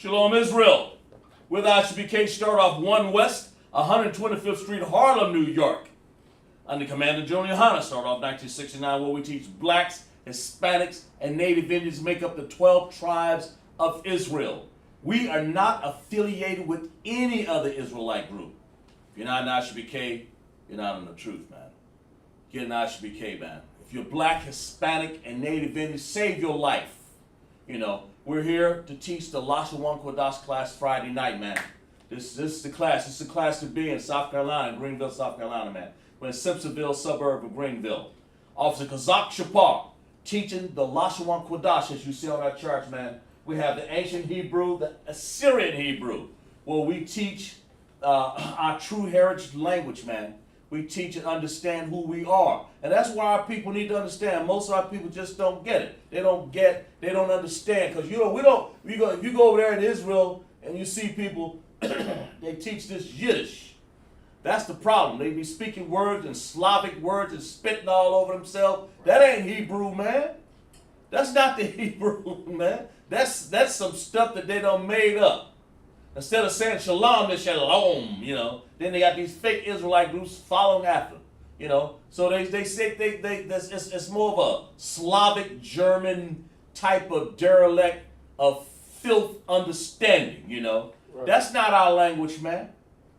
Shalom, Israel. With Isupk, start off 1 West, 125th Street, Harlem, New York. Under Commander Junior Hanna, start off 1969, where we teach blacks, Hispanics, and Native Indians make up the 12 tribes of Israel. We are not affiliated with any other Israelite group. If you're not an Isupk, you're not in the truth, man. Get an Isupk, man. If you're black, Hispanic, and Native Indian, save your life. You know, we're here to teach the Lashawan Qadash class Friday night, man. This is the class. This is the class to be in South Carolina, Greenville, South Carolina, man. We're in Simpsonville, suburb of Greenville. Officer CHAAZAQ SHAPAR teaching the Lashawan Qadash, as you see on our charts, man. We have the ancient Hebrew, the Assyrian Hebrew, where we teach our true heritage language, man. We teach and understand who we are. And that's why our people need to understand. Most of our people just don't get it. They don't understand. Because if you go over there in Israel and you see people, they teach this Yiddish. That's the problem. They be speaking words and Slavic words and spitting all over themselves. That ain't Hebrew, man. That's not the Hebrew, man. That's some stuff that they done made up. Instead of saying shalom, they shalom, you know. Then they got these fake Israelite groups following after, you know. So they say it's more of a Slavic German type of derelict of filth understanding, you know. Right. That's not our language, man.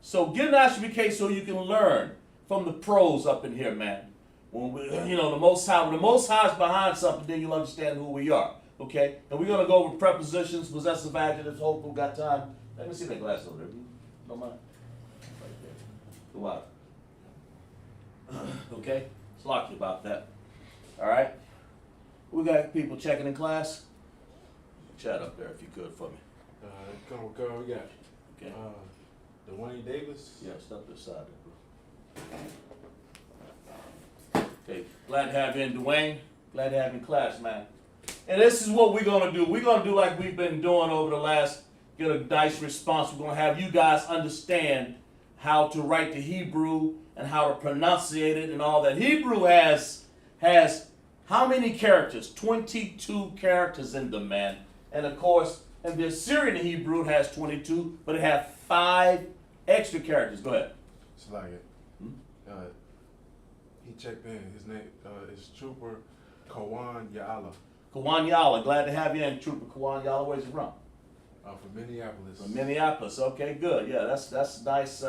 So get an Isupk so you can learn from the pros up in here, man. When we, you know, when the Most High is behind something, then you'll understand who we are, okay? And we're gonna go over prepositions, possessive adjectives. Hopefully, we got time. Let me see that glass over there. Don't mind. Right there. Go out. Okay? Slock you about that. All right? We got people checking in class. Chat up there if you could for me. Come on, Carl, we got Okay. Dwayne Davis. Yeah, step this side there, bro. Okay. Glad to have you in, Dwayne. Glad to have you in class, man. And this is what we're going to do. We're going to do like we've been doing over the last. Get a nice response. We're going to have you guys understand how to write the Hebrew and how to pronunciate it and all that. Hebrew has how many characters? 22 characters in them, man. And of course, and the Assyrian Hebrew has 22, but it has 5 extra characters. Go ahead. It's like it. He checked in. His name is Trooper Kawan Ya'ala. Kawan Ya'ala. Glad to have you in, Trooper Kawan Ya'ala. Where's he from? From Minneapolis. From Minneapolis. Okay, good. Yeah, that's nice.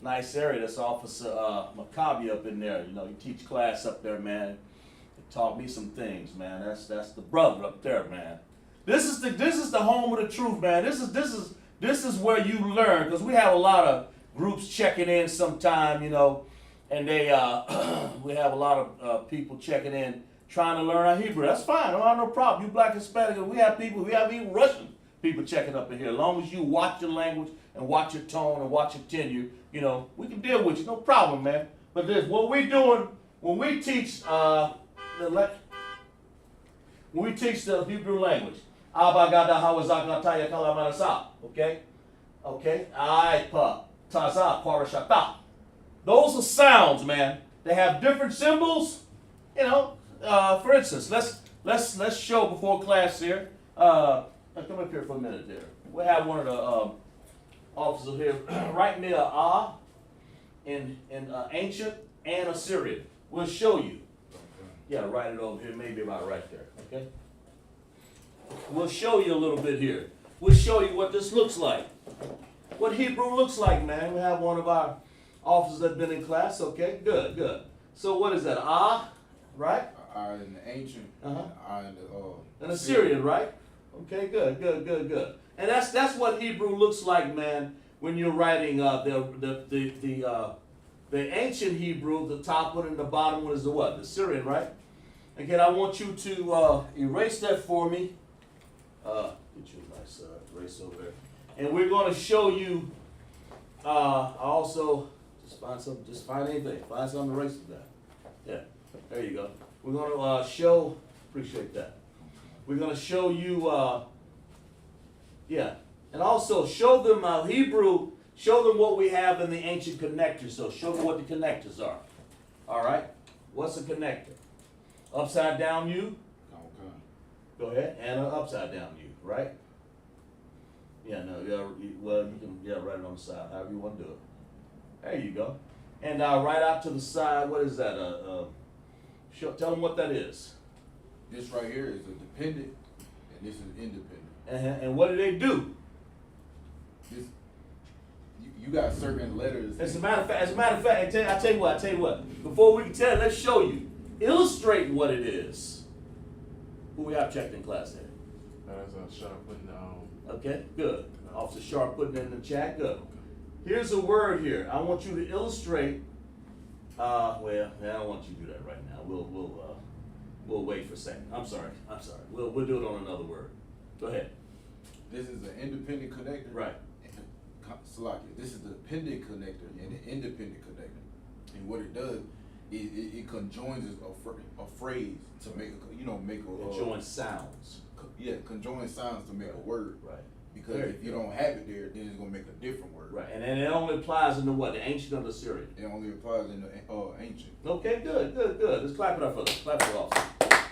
Nice area. That's Officer Maccabi up in there. You know, you teach class up there, man. He taught me some things, man. That's the brother up there, man. This is the home of the truth, man. This is where you learn, because we have a lot of groups checking in sometime, you know, and they we have a lot of people checking in trying to learn our Hebrew. That's fine. I don't have no problem. You black Hispanic, we have even Russian people checking up in here. As long as you watch your language and watch your tone and watch your tenure, you know, we can deal with you. No problem, man. But this, what we're doing when we teach the Hebrew language. Okay? Okay? Those are sounds, man. They have different symbols. You know, for instance, let's show before class here. Come up here for a minute there. We'll have one of the officers here write me a in ancient and Assyrian. We'll show you. Yeah, write it over here, maybe about right there. Okay? We'll show you a little bit here. We'll show you what this looks like. What Hebrew looks like, man. We have one of our officers that's been in class. Okay, good, good. So what is that? Right? In the ancient. In the an Assyrian, right? Okay, good. And that's what Hebrew looks like, man. When you're writing the ancient Hebrew, the top one and the bottom one is the what? The Syrian, right? Again, I want you to erase that for me. Get you a nice erase over there. And we're going to show you. Also, just find something. Just find anything. Find something to erase that. Yeah, there you go. We're going to show. Appreciate that. We're going to show you. Yeah. And also show them Hebrew, show them what we have in the ancient connectors. So show them what the connectors are. All right? What's a connector? Upside down U. Okay. Go ahead. And an upside down U, right? Yeah, no, well, you can, write it on the side, however you want to do it. There you go. And right out to the side, what is that? Tell them what that is. This right here is a dependent, and this is independent. And what do they do? This, you got certain letters. As a matter of fact, I tell you what. Before we can tell, let's show you. Illustrate what it is. Who we have checked in class there? That's Sharp putting down. Okay, good. Officer Sharp putting it in the chat, good. Here's a word here. I want you to illustrate. Well, I don't want you to do that right now. We'll wait for a second. I'm sorry. We'll do it on another word. Go ahead. This is an independent connector. Right. Salaki. This is the dependent connector and the independent connector. And what it does, it conjoins a phrase to make a Conjoin sounds. Yeah, conjoin sounds to make a word. Right. Because if you don't have it there, then it's gonna make a different word. Right. And it only applies in the what? The ancient or the Syrian? It only applies in the ancient. Okay, good. Let's clap it up for them. Clap it off.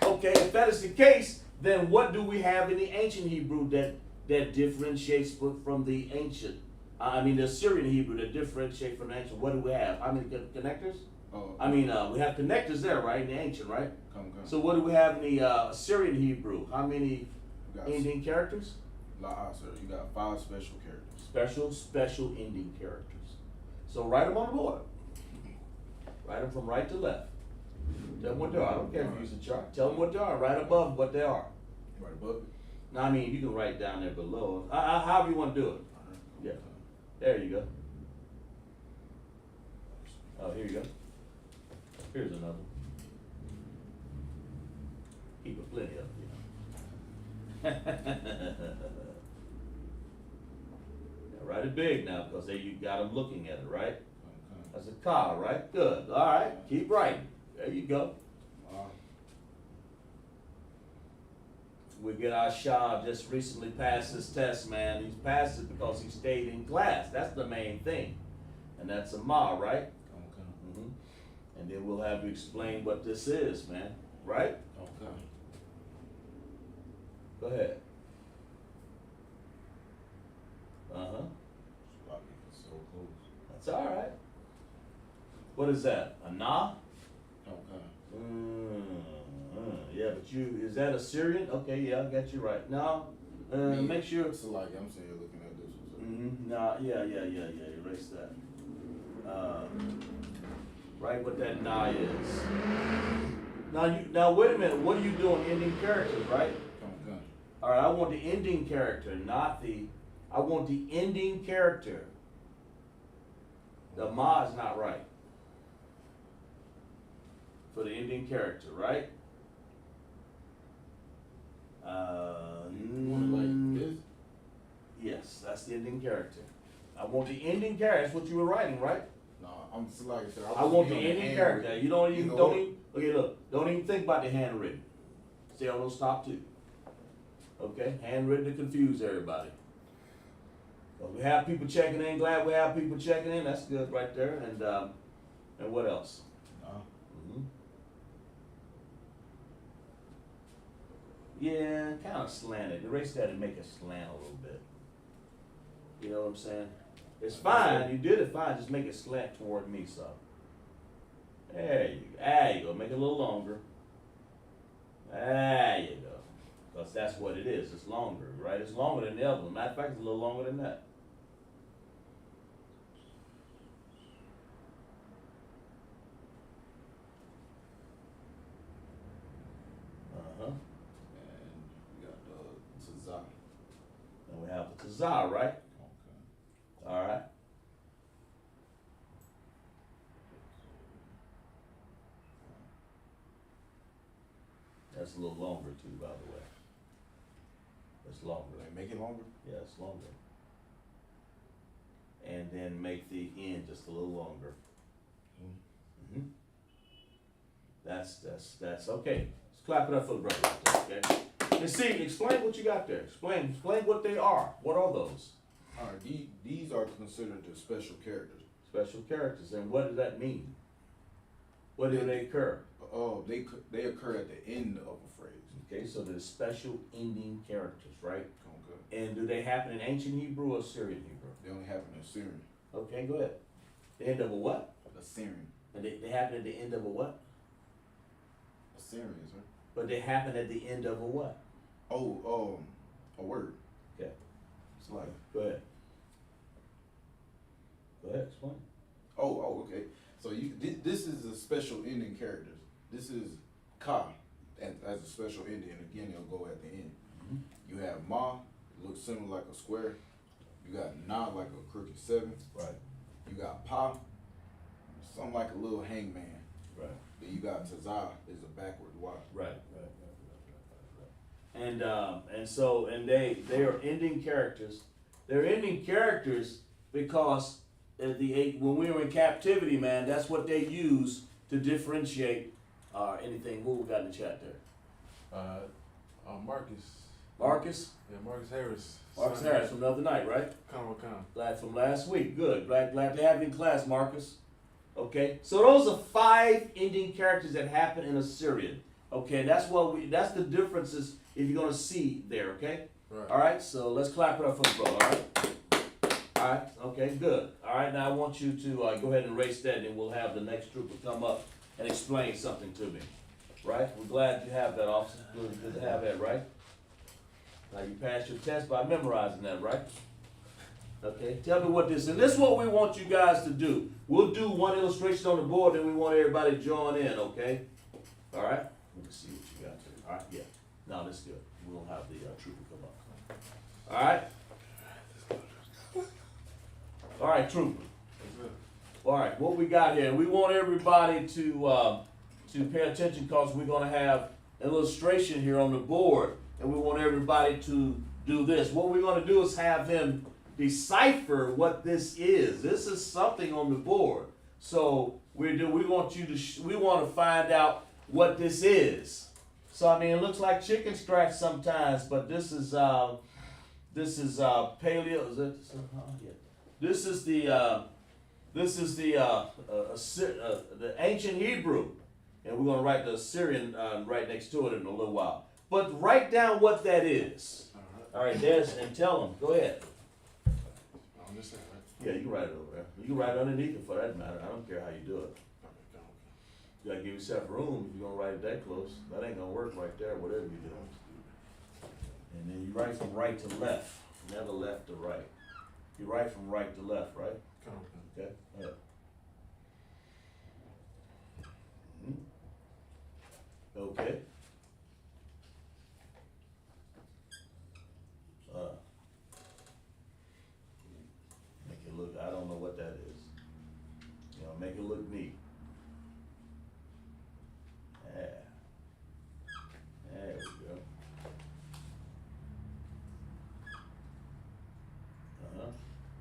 Okay, if that is the case, then what do we have in the ancient Hebrew that differentiates from the ancient? The Syrian Hebrew that differentiates from the ancient. What do we have? How many connectors? We have connectors there, right, in the ancient, right? Come. So what do we have in the Syrian Hebrew? How many ending characters? Sir, you got 5 special characters. Special ending characters. So write them on the board. Write them from right to left. Tell them what they are. I don't care if you use a chart. Tell them what they are. Right above what they are. Right above it? No, you can write down there below. However you want to do it. Yeah. There you go. Oh, here you go. Here's another. Keep it plenty of, Now, write it big now, because there you got them looking at it, right? That's a car, right? Good. All right. Keep writing. There you go. We get our Shah just recently passed his test, man. He's passed it because he stayed in class. That's the main thing. And that's a Ma, right? Okay. And then we'll have you explain what this is, man. Right? Okay. Go ahead. So close. That's all right. What is that? A Na? Okay. Yeah, but is that a Syrian? Okay, yeah, I got you right. No, make sure. It's like I'm saying, looking at this one. No, yeah. Erase that. Write what that Na is. Now wait a minute. What are you doing? Ending characters, right? Okay. All right. I want the ending character, not the. I want the ending character. The Ma is not right. For the ending character, right? You want it like this? Yes, that's the ending character. I want the ending character. That's what you were writing, right? No, I'm just like I said. I want the ending character. You don't even. Okay, look. Don't even think about the handwritten. Stay on those top 2. Okay, handwritten to confuse everybody. Well, we have people checking in. Glad we have people checking in. That's good right there. And what else? Yeah, kind of slanted. Erase that and make it slant a little bit. You know what I'm saying? It's fine. You did it fine. Just make it slant toward me, so. There you go. Make it a little longer. There you go. Because that's what it is. It's longer, right? It's longer than the other one. Matter of fact, it's a little longer than that. And we have the CHAAZAQ, right? Okay. All right. That's a little longer too, by the way. It's longer. Like make it longer? Yeah, it's longer. And then make the end just a little longer. That's okay. Let's clap it up for the brother right there, okay? And see, explain what you got there. Explain what they are. What are those? All right, these are considered the special characters. Special characters, and what does that mean? What do they occur? They occur at the end of a phrase. Okay, so they're special ending characters, right? Okay. And do they happen in ancient Hebrew or Syrian Hebrew? They only happen in Syrian. Okay, go ahead. The end of a what? Assyrian. And they happen at the end of a what? Assyrian, sir. But they happen at the end of a what? Oh, a word. Okay. It's like, Go ahead. Go ahead, explain. okay. So this is a special ending characters. This is Ka as a special ending, and again it'll go at the end. Mm-hmm. You have Ma, it looks similar like a square. You got Na like a crooked seven. Right. You got Pa, something like a little hangman. Right. Then you got Tazah is a backward Y. Right. And they are ending characters. They're ending characters because when we were in captivity, man, that's what they use to differentiate anything. What we got in the chat there? Marcus. Marcus? Yeah, Marcus Harris. Marcus Harris from the other night, right? Come. Glad from last week. Good. Glad to have you in class, Marcus. Okay. So those are 5 ending characters that happen in Assyrian. Okay, that's the differences if you're gonna see there, okay? Right. Alright, so let's clap it up for the brother, alright? Alright, okay, good. Alright, now I want you to go ahead and erase that, and we'll have the next trooper come up and explain something to me. Right? We're glad you have that, officer. Good to have that, right? Now you passed your test by memorizing that, right? Okay, tell me what this is. And this is what we want you guys to do. We'll do one illustration on the board, and we want everybody to join in, okay? Alright? Let me see what you got there. Alright, yeah. No, that's good. We'll have the trooper come up. Alright? Alright, trooper. Alright, what we got here, we want everybody to pay attention because we're going to have an illustration here on the board, and we want everybody to do this. What we're going to do is have him decipher what this is. This is something on the board. So we want to find out what this is. So I mean, it looks like chicken scratch sometimes, but this is paleo. Is it? Yeah. This is the ancient Hebrew, and we're gonna write the Assyrian right next to it in a little while. But write down what that is. All right, and tell them. Go ahead. On this side, right? Yeah, you can write it over there. You can write it underneath it for that matter. I don't care how you do it. Okay. You gotta give yourself room if you're gonna write it that close. That ain't gonna work right there, whatever you do. And then you write from right to left, never left to right. You write from right to left, right? Come. Okay. Yeah. Okay. Make it look. I don't know what that is. You know, make it look neat. Yeah. There we go.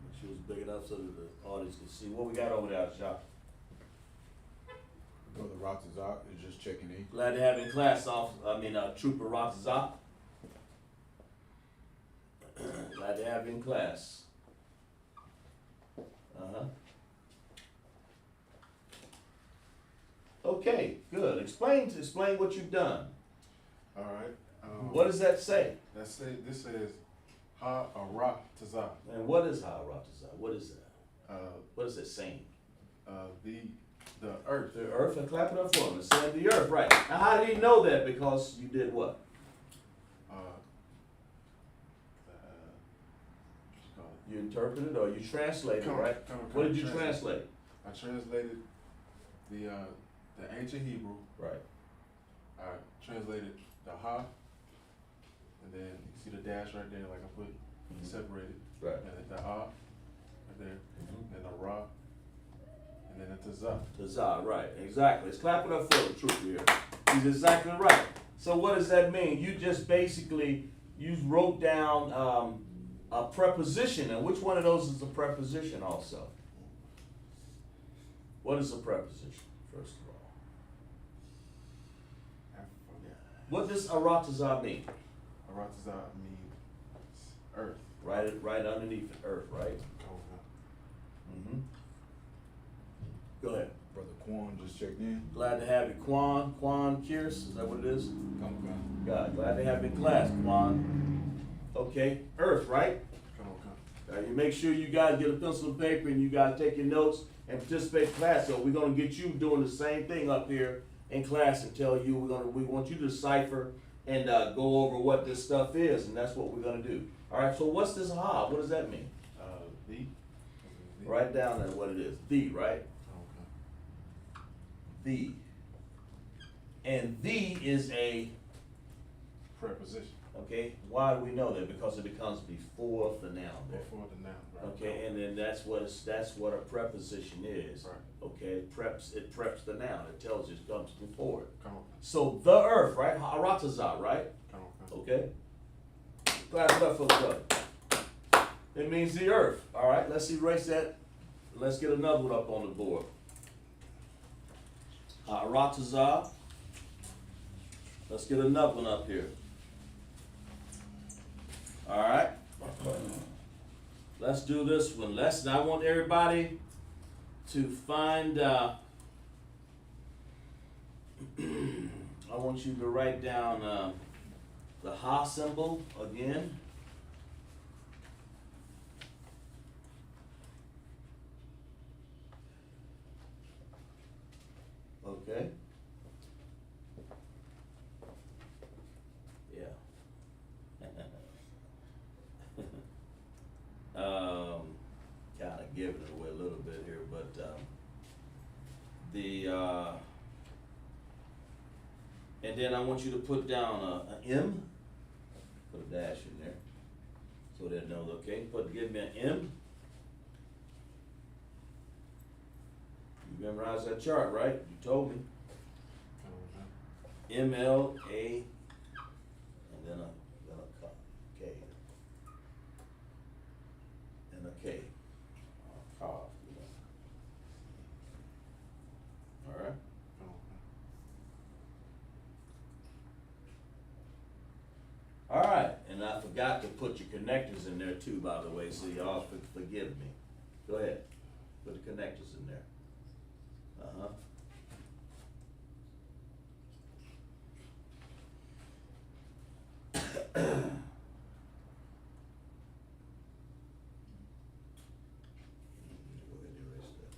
Make sure it's big enough so that the audience can see what we got over there, Shop. Brother Ratazak is just checking in. Glad to have you in class, Trooper Ratazak. Glad to have you in class. Okay, good. Explain what you've done. All right. What does that say? This says Ha-Ara-Tazah. And what is Ha'aratazah? What is that? What is it saying? The earth. The earth, and clap it up for him. It said the earth, right. Now how did he know that? Because you did what? You interpreted or you translated, right? What did you translate? I translated the ancient Hebrew. Right. I translated the Ha, and then you see the dash right there, like I put separated. Right. And then the Ah, right there, and the Ra, and then the Tazah. Tazah, right, exactly. Let's clap it up for the trooper here. He's exactly right. So what does that mean? You just basically, you wrote down a preposition, and which one of those is a preposition also? What is a preposition, first of all? What does Aratazah mean? Aratazah means earth. Right underneath the earth, right? Go ahead. Brother Quan just checked in. Glad to have you, Quan Kieris, is that what it is? Come. God, glad to have you in class, Quan. Okay, Earth, right? Come. You make sure you guys get a pencil and paper and you guys take your notes and participate in class. So we're gonna get you doing the same thing up here in class and tell you we want you to decipher and go over what this stuff is, and that's what we're gonna do. All right. So what's this ha? What does that mean? The. Write down that what it is. The, right? Okay. The. And the is a, Preposition. okay, why do we know that? Because it becomes before the noun there. Before the noun. Right. Okay, and then that's what a preposition is. Right. Okay, it preps the noun. It tells you it comes before it. Come on. So the earth, right? Haratazah, right? Come on. Okay. Clap it up for the brother. It means the earth. All right, let's erase that. Let's get another one up on the board. Haratazah. Let's get another one up here. All right. Let's do this one. I want everybody to find, I want you to write down the ha symbol again. Okay. Yeah. Kind of giving it away a little bit here, but and then I want you to put down an M, put a dash in there, so they know. Okay, give me an M. You memorized that chart, right? You told me. M-L-A, and then a K, and a K. All right. All right, and I forgot to put your connectors in there too, by the way, so y'all forgive me. Go ahead, put the connectors in there. Uh-huh. Go ahead and erase that.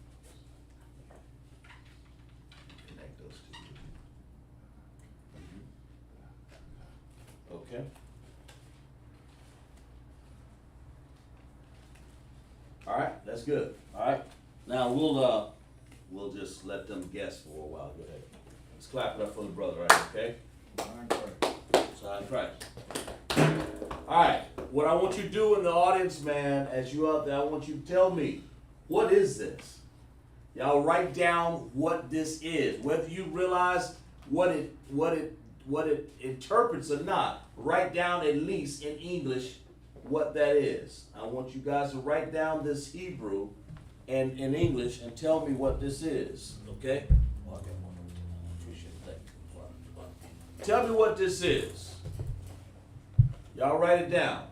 Connect those two. Okay. All right, that's good. All right. Now we'll just let them guess for a while. Go ahead. Let's clap it up for the brother, right? Okay. Sign Christ. All right. What I want you to do in the audience, man, as you out there, I want you to tell me, what is this? Y'all write down what this is. Whether you realize what it interprets or not, write down at least in English what that is. I want you guys to write down this Hebrew and in English and tell me what this is. Okay? Tell me what this is. Y'all write it down.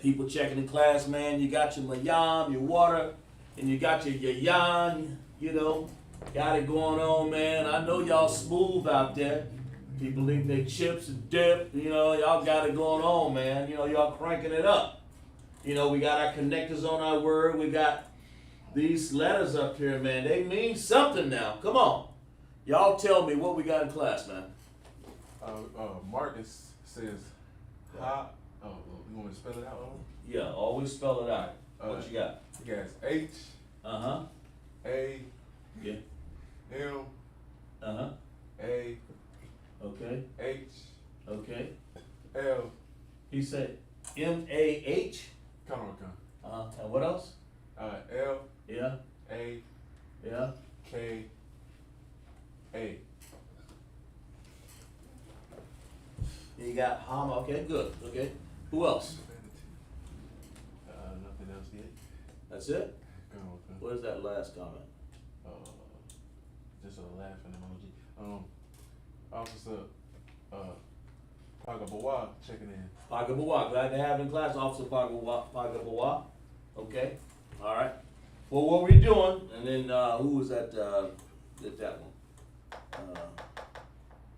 People checking in class, man, you got your mayam, your water, and you got your yan, you know. Got it going on, man. I know y'all smooth out there. People eating their chips and dip, you know, y'all got it going on, man. You know, y'all cranking it up. You know, we got our connectors on our word. We got these letters up here, man. They mean something now. Come on. Y'all tell me what we got in class, man. Marcus says, ha. Oh, you want me to spell it out? Yeah, always spell it out. What you got? He has H. Uh-huh. A. Yeah. M. Uh-huh. A. Okay. H. Okay. L. He said M-A-H. Come on. And what else? L. Yeah. A. Yeah. K. A. You got Hama. Okay, good. Okay. Who else? Nothing else yet. That's it? Come on. What is that last comment? Just a laughing emoji. Officer Pagabawa checking in. Pagabawa. Glad to have in class, Officer Pagabawa. Okay. All right. Well, what we doing? And then who was that? Did that one?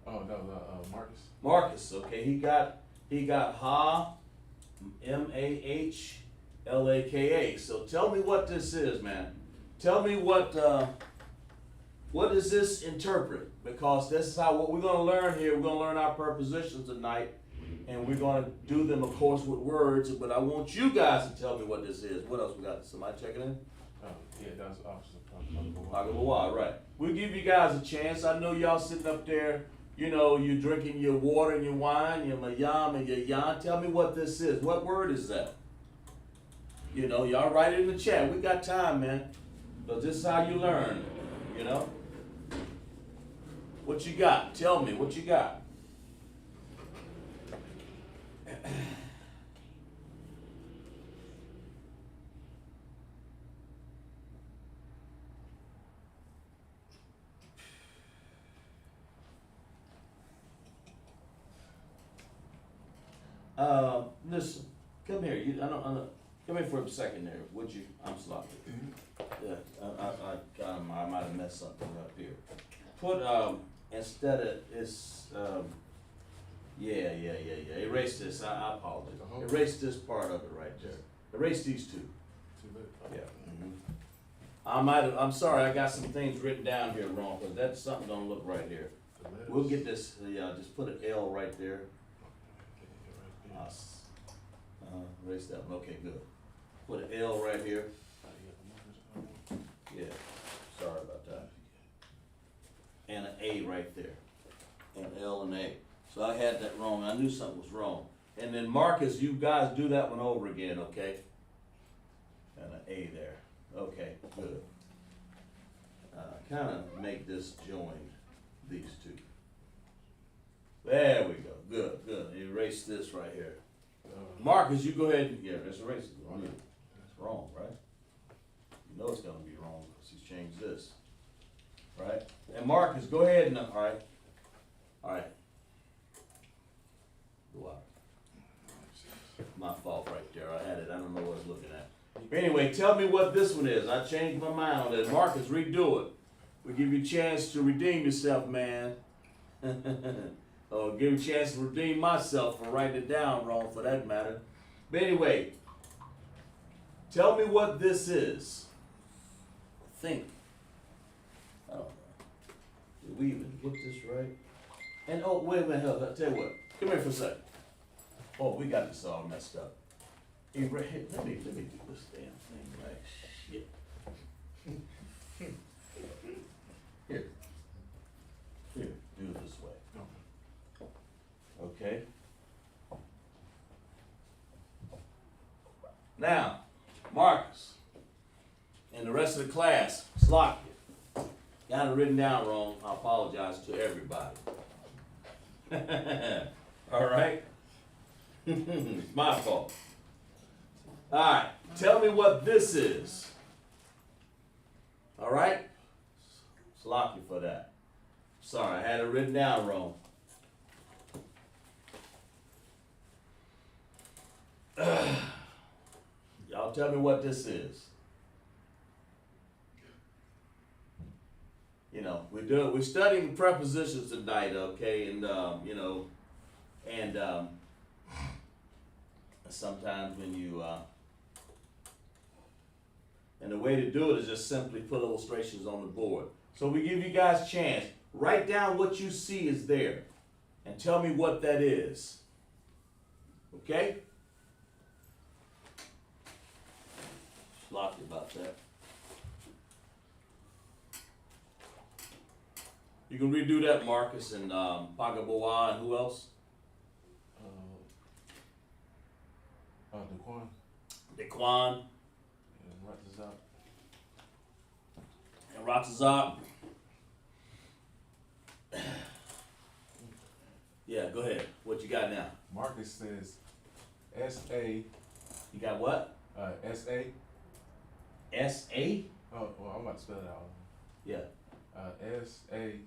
Oh, that was Marcus. Marcus. Okay, he got Ha, MAHLAKA. So tell me what this is, man. Tell me what does this interpret? Because this is what we're gonna learn here. We're gonna learn our prepositions tonight, and we're gonna do them, of course, with words. But I want you guys to tell me what this is. What else we got? Somebody checking in? Yeah, that was Officer Agabawa, right. We'll give you guys a chance. I know y'all sitting up there, you know, you're drinking your water and your wine, your mayam and your yan. Tell me what this is. What word is that? You know, y'all write it in the chat. We got time, man. But this is how you learn, you know? What you got? Tell me what you got. Listen, come here. I don't, come here for a second there, would you? I'm sloppy. Yeah, I might have messed something up here. Put, instead of, it's, yeah. Erase this, I apologize. Erase this part of it right there. Erase these two. Yeah. I'm sorry, I got some things written down here wrong, because that's something don't look right here. We'll get this, just put an L right there. Erase that one, okay, good. Put an L right here. Yeah, sorry about that. And an A right there. An L and A. So I had that wrong, I knew something was wrong. And then Marcus, you guys do that one over again, okay? And an A there, okay, good. Kinda make this join these two. There we go, good. Erase this right here. Marcus, you go ahead and, let's erase it. That's wrong, right? You know it's gonna be wrong because he's changed this, right? And Marcus, go ahead and, all right. Wow. My fault right there, I had it, I don't know what I was looking at. But anyway, tell me what this one is. I changed my mind on that. Marcus, redo it. We give you a chance to redeem yourself, man. Or give me a chance to redeem myself for writing it down wrong, for that matter. But anyway, tell me what this is. Think. I don't know. Did we even get this right? And oh, wait a minute, I'll tell you what. Come here for a second. Oh, we got this all messed up. Hey, let me do this damn thing right. Shit. Here, do it this way. Okay. Now, Marcus and the rest of the class, Slock it. Got it written down wrong. I apologize to everybody. All right? It's my fault. All right, tell me what this is. All right? Slock you for that. Sorry, I had it written down wrong. Y'all tell me what this is. You know, we're studying prepositions tonight, okay? And sometimes when you and the way to do it is just simply put illustrations on the board. So we give you guys a chance. Write down what you see is there and tell me what that is. Okay? Sloppy about that. You can redo that, Marcus and Pagaboa, and who else? Daquan. Daquan. And Ratazak. Yeah, go ahead. What you got now? Marcus says S-A. You got what? S-A. S-A? Oh, well, I'm about to spell it out. Yeah. S-A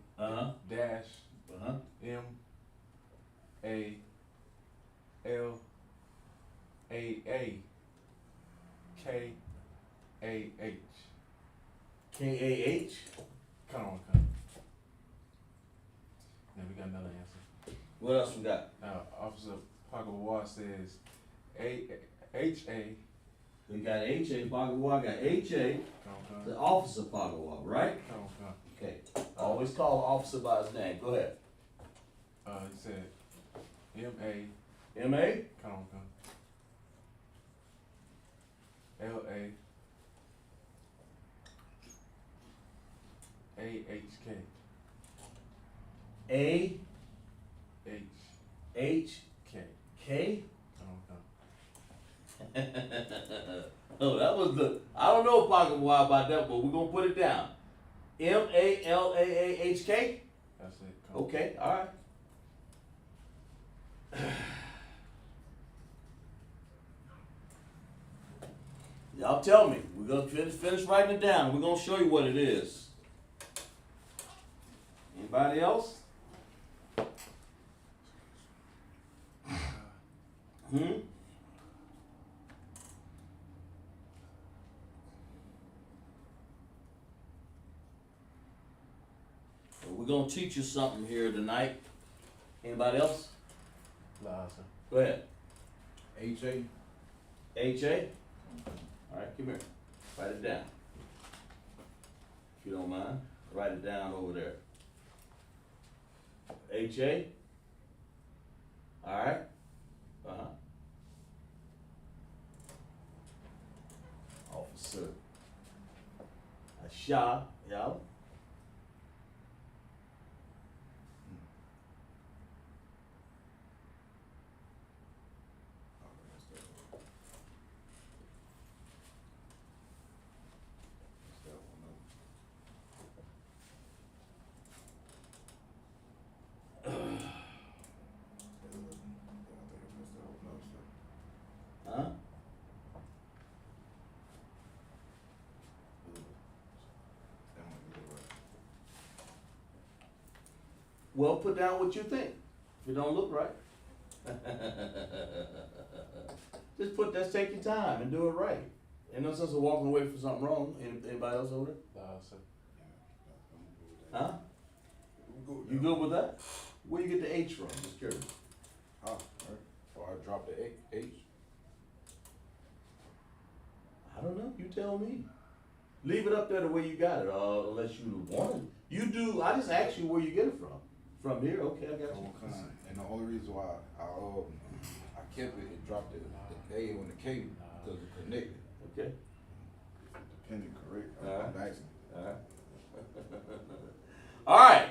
dash M-A-L-A-A K-A-H. K-A-H. Come. Then we got another answer. What else we got? Now, Officer Pagawa says H-A. We got H-A, Pagawa, got H-A, Come. the Officer Pagawa, right? Come. Okay. Always call the officer by his name. Go ahead. He said M-A. M-A? Come. L-A. A-H-K. A H. H K. K. Come. Oh, that was the. I don't know Pagawa about that, but we're gonna put it down. M-A-L-A-A-H-K. That's it. Come. Okay, all right. Y'all tell me. We're gonna finish writing it down. We're gonna show you what it is. Anybody else? We're gonna teach you something here tonight. Anybody else? Lasha. Go ahead. H-A. H-A? All right, come here. Write it down. If you don't mind, write it down over there. H-A? All right. Uh-huh. Officer. Asha, y'all. Huh? Well, put down what you think. If it don't look right. Just take your time and do it right. Ain't no sense of walking away from something wrong. Anybody else over there? Lasha. Huh? You good with that? Where you get the H from? Just curious. Right. Or I dropped the H. I don't know. You tell me. Leave it up there the way you got it, unless you want it. You do. I just asked you where you get it from. From here, okay, I got you. And the only reason why I kept it and dropped the A on the K because it connected. Okay. Depending correct. Alright. I'm asking. All right.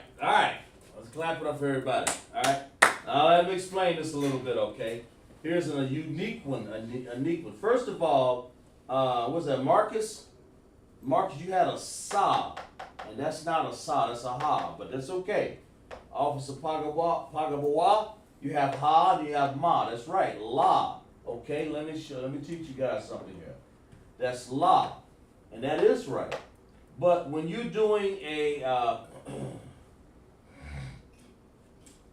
Let's clap it up for everybody. All right. Now let me explain this a little bit, okay? Here's a unique one. A unique one. First of all, what's that, Marcus? Marcus, you had a sa, and that's not a sa, that's a ha, but that's okay. Officer Pagawa, you have ha, and you have ma. That's right, la. Okay, let me teach you guys something here. That's la, and that is right. But when you're doing a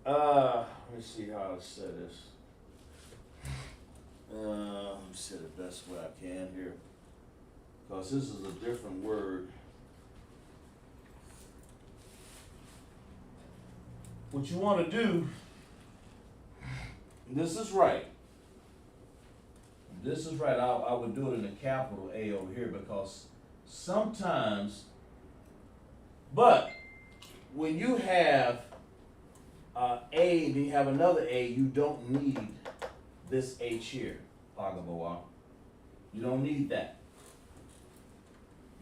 let me see how to say this. Let me say the best way I can here, because this is a different word. What you want to do, this is right. This is right. I would do it in a capital A over here because sometimes, but when you have A and you have another A, you don't need this H here, Pagabawa. You don't need that.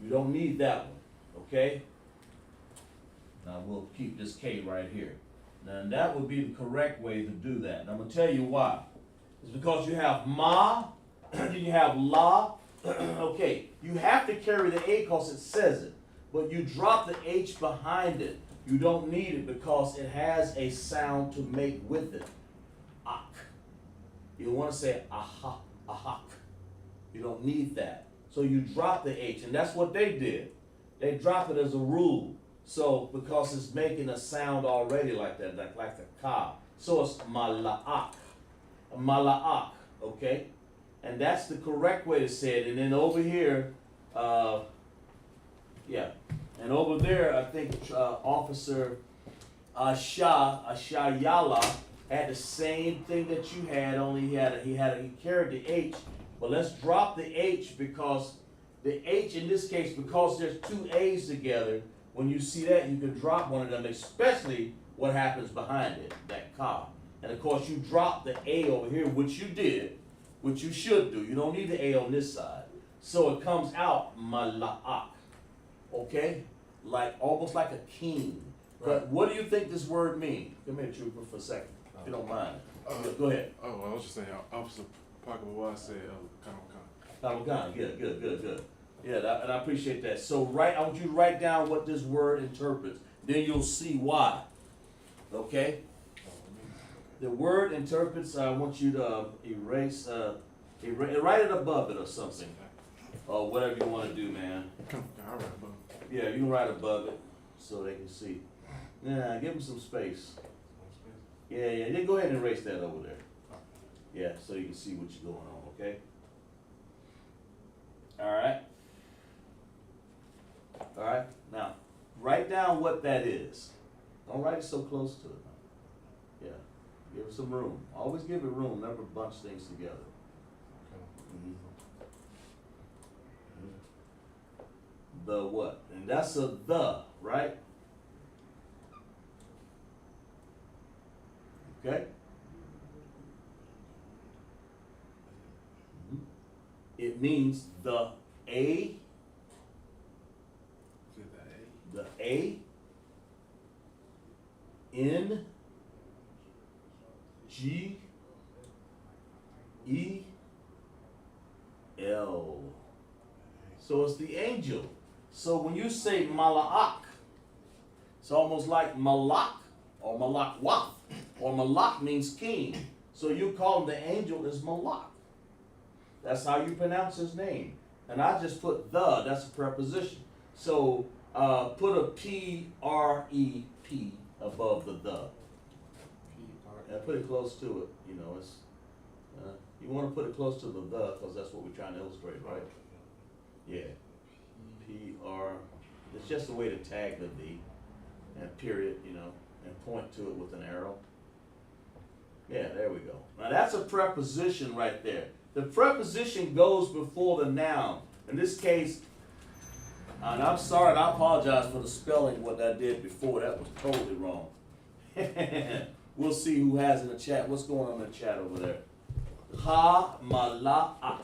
You don't need that one, okay? Now we'll keep this K right here. Now that would be the correct way to do that. And I'm gonna tell you why. It's because you have ma, then you have la. Okay, you have to carry the A because it says it, but you drop the H behind it. You don't need it because it has a sound to make with it. Ak. You don't want to say aha, ahak. You don't need that. So you drop the H, and that's what they did. They dropped it as a rule. So because it's making a sound already like that, like the ka. So it's mala'ak. Mala'ak, okay? And that's the correct way to say it. And then over here, yeah, And over there, I think Officer Ashayala had the same thing that you had, only he carried the H. But let's drop the H because the H in this case, because there's two A's together, when you see that, you can drop one of them, especially what happens behind it, that ka. And of course, you drop the A over here, which you did, which you should do. You don't need the A on this side. So it comes out mala'ak, okay? Like, almost like a king. But what do you think this word means? Come here, Trooper, for a second, if you don't mind. Go ahead. Oh, I was just saying, Officer Pagawa said, Kamakan, good. Yeah, and I appreciate that. So I want you to write down what this word interprets. Then you'll see why. Okay? The word interprets, I want you to erase, write it above it or something. Or whatever you want to do, man. All right, bro. Yeah, you can write above it so they can see. Yeah, give them some space. Yeah, then go ahead and erase that over there. Yeah, so you can see what's going on, okay? All right, now, write down what that is. Don't write it so close to it. Yeah, give it some room. Always give it room, never bunch things together. Mhm. The what? And that's a the, right? Okay? Mhm. It means the A, the A, N, G, E, L. So it's the angel. So when you say mala'ak, it's almost like malak or malakwaf, or malak means king. So you call him the angel is malak. That's how you pronounce his name. And I just put the, that's a preposition. So put a P-R-E-P above the. And put it close to it, you know, it's, you want to put it close to the because that's what we're trying to illustrate, right? Yeah. P-R, it's just a way to tag the V, and period, you know, and point to it with an arrow. Yeah, there we go. Now that's a preposition right there. The preposition goes before the noun. In this case, and I'm sorry, and I apologize for the spelling, what I did before, that was totally wrong. We'll see who has in the chat. What's going on in the chat over there? Ha-mala'ak.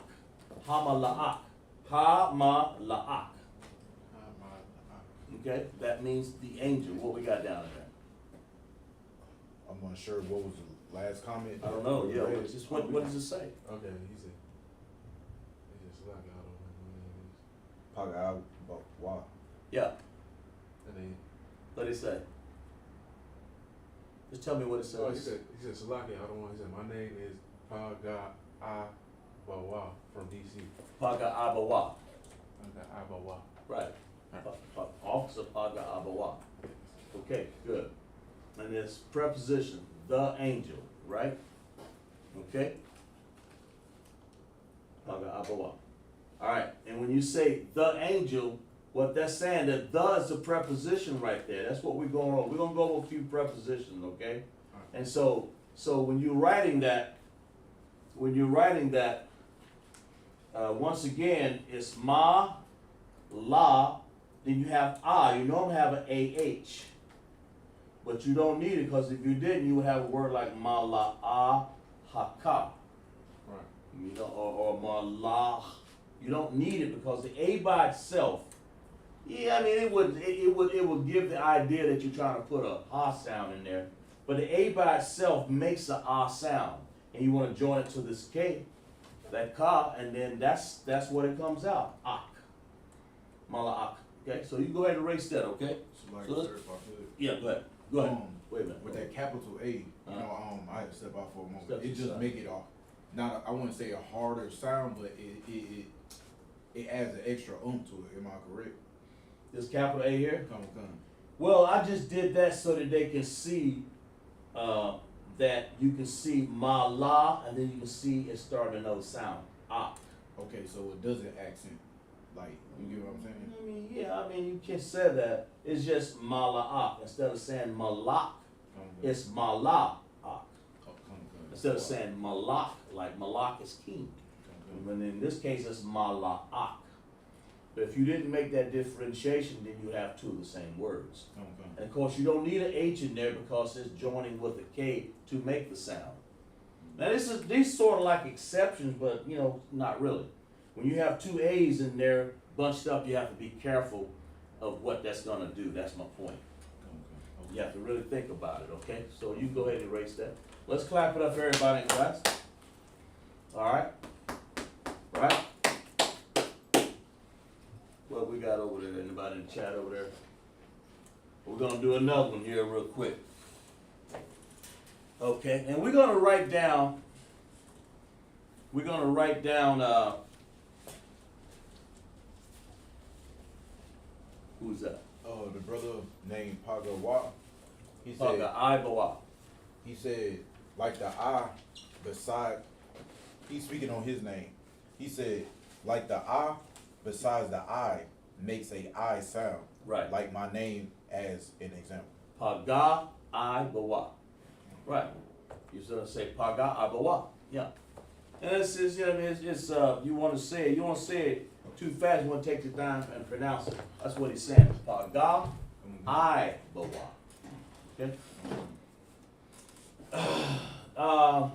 Ha-mala'ak. Ha-mala'ak. Okay, that means the angel. What we got down there? I'm unsure what was the last comment. I don't know. Yeah, what does it say? Okay, he said Slack, I don't know what my name is. Wow. Yeah, And then, what did it say? Just tell me what it says. oh, he said Salaki, I don't want, he said, my name is Pagawa from DC. Paga Abawa. Abawa. Right. Officer Paga Abawa. Okay, good. And this preposition, the angel, right? Okay? Paga Abawa. All right, and when you say the angel, what that's saying, that the is a preposition right there. That's what we're going on. We're going to go over a few prepositions, okay? And so when you're writing that, once again, it's ma, la, then you have you normally have an AH. But you don't need it because if you didn't, you would have a word like ma, la, haka. Right. You know, or ma, la. You don't need it because the A by itself, yeah, I mean, it would give the idea that you're trying to put a ha sound in there. But the A by itself makes a ah sound. And you want to join it to this K, that ka, and then that's what it comes out. Ak. Mala ak. Okay, so you go ahead and erase that, okay? So So sir, if I could. Yeah, go ahead. Go ahead. Wait a minute. With that capital A, I had to step out for a moment. Step It just aside. make it not I wouldn't say a harder sound, but it adds an extra to it. Am I correct? This capital A here? Come. Well, I just did that so that they can see that you can see ma la, and then you can see it starting another sound. Ah. Okay, so it doesn't accent Like, you get what I'm saying? I mean, yeah, I mean, you can say that. It's just mala'ak. Instead of saying malak, it's mala'ak. Instead of saying malak, like malak is king. But in this case, it's mala'ak. But if you didn't make that differentiation, then you have two of the same words. And of course, you don't need an H in there because it's joining with a K to make the sound. Now, these sort of like exceptions, but you know, not really. When you have two A's in there bunched up, you have to be careful of what that's gonna do. That's my point. You have to really think about it, okay? So you go ahead and erase that. Let's clap it up for everybody in class. All right? Right? What we got over there? Anybody in the chat over there? We're gonna do another one here real quick. Okay, and we're gonna write down, who's that? The brother named Pagawa, he said, Paga Ibawa. he said, like the I beside, he's speaking on his name. He said, like the I besides the I makes a I sound. Right. Like my name as an example. Paga Ibawa. Right. You're gonna say Paga Ibawa. Yeah. And it's you know, it's you wanna say it too fast, you wanna take the time and pronounce it. That's what he's saying. Paga Ibawa. Okay? All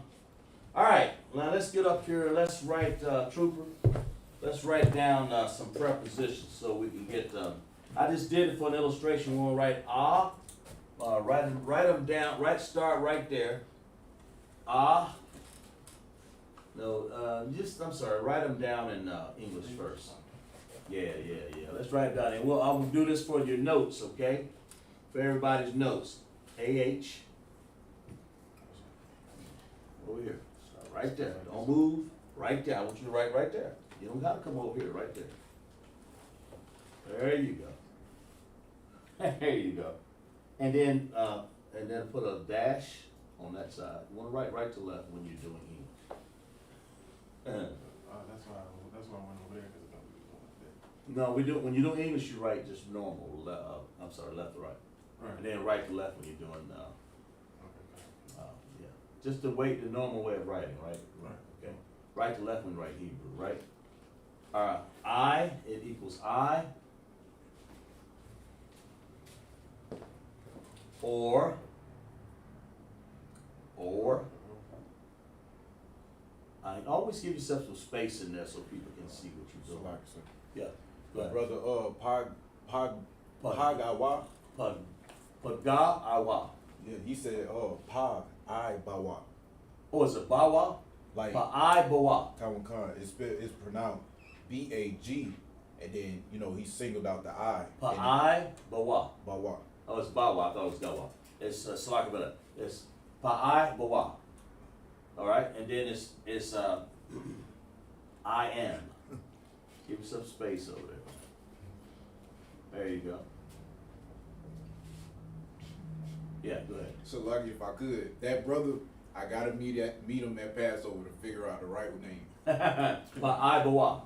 right, now let's get up here. Let's write, Trooper. Let's write down some prepositions so we can get. I just did it for an illustration. We're gonna write write them down. Start right there. No, I'm sorry. Write them down in English first. Yeah. Let's write it down. And I will do this for your notes, okay? For everybody's notes. AH. Over here. Start right there. Don't move. Right there. I want you to write right there. You don't gotta come over here. Right there. There you go. There you go. And then put a dash on that side. You want to write right to left when you're doing English. That's why I went over there because it's gonna be going like that. No, we do. When you do English, you write just normal. Left to right. Right. And then right to left when you're doing. Okay. Yeah. Just the normal way of writing, right? Right. Okay. Right to left when you write Hebrew, right? I. It equals I. Or. I always give yourself some space in there so people can see what you're doing. Yeah. Go ahead. Brother, Pagawa. Pagawa. Yeah, he said, Pag I Bawa. Oh, is it Bawa? Like Bawa. Taiwan Khan, it's pronounced BAG, and then he singled out the I. Bawa. Bawa. Oh, it's Bawa. I thought it was Gawa. It's Salakabella. It's Bawa. All right, and then it's I am. Give yourself space over there. There you go. Yeah, go ahead. So lucky if I could, that brother, I gotta meet him at Passover to figure out the right name. Bawa.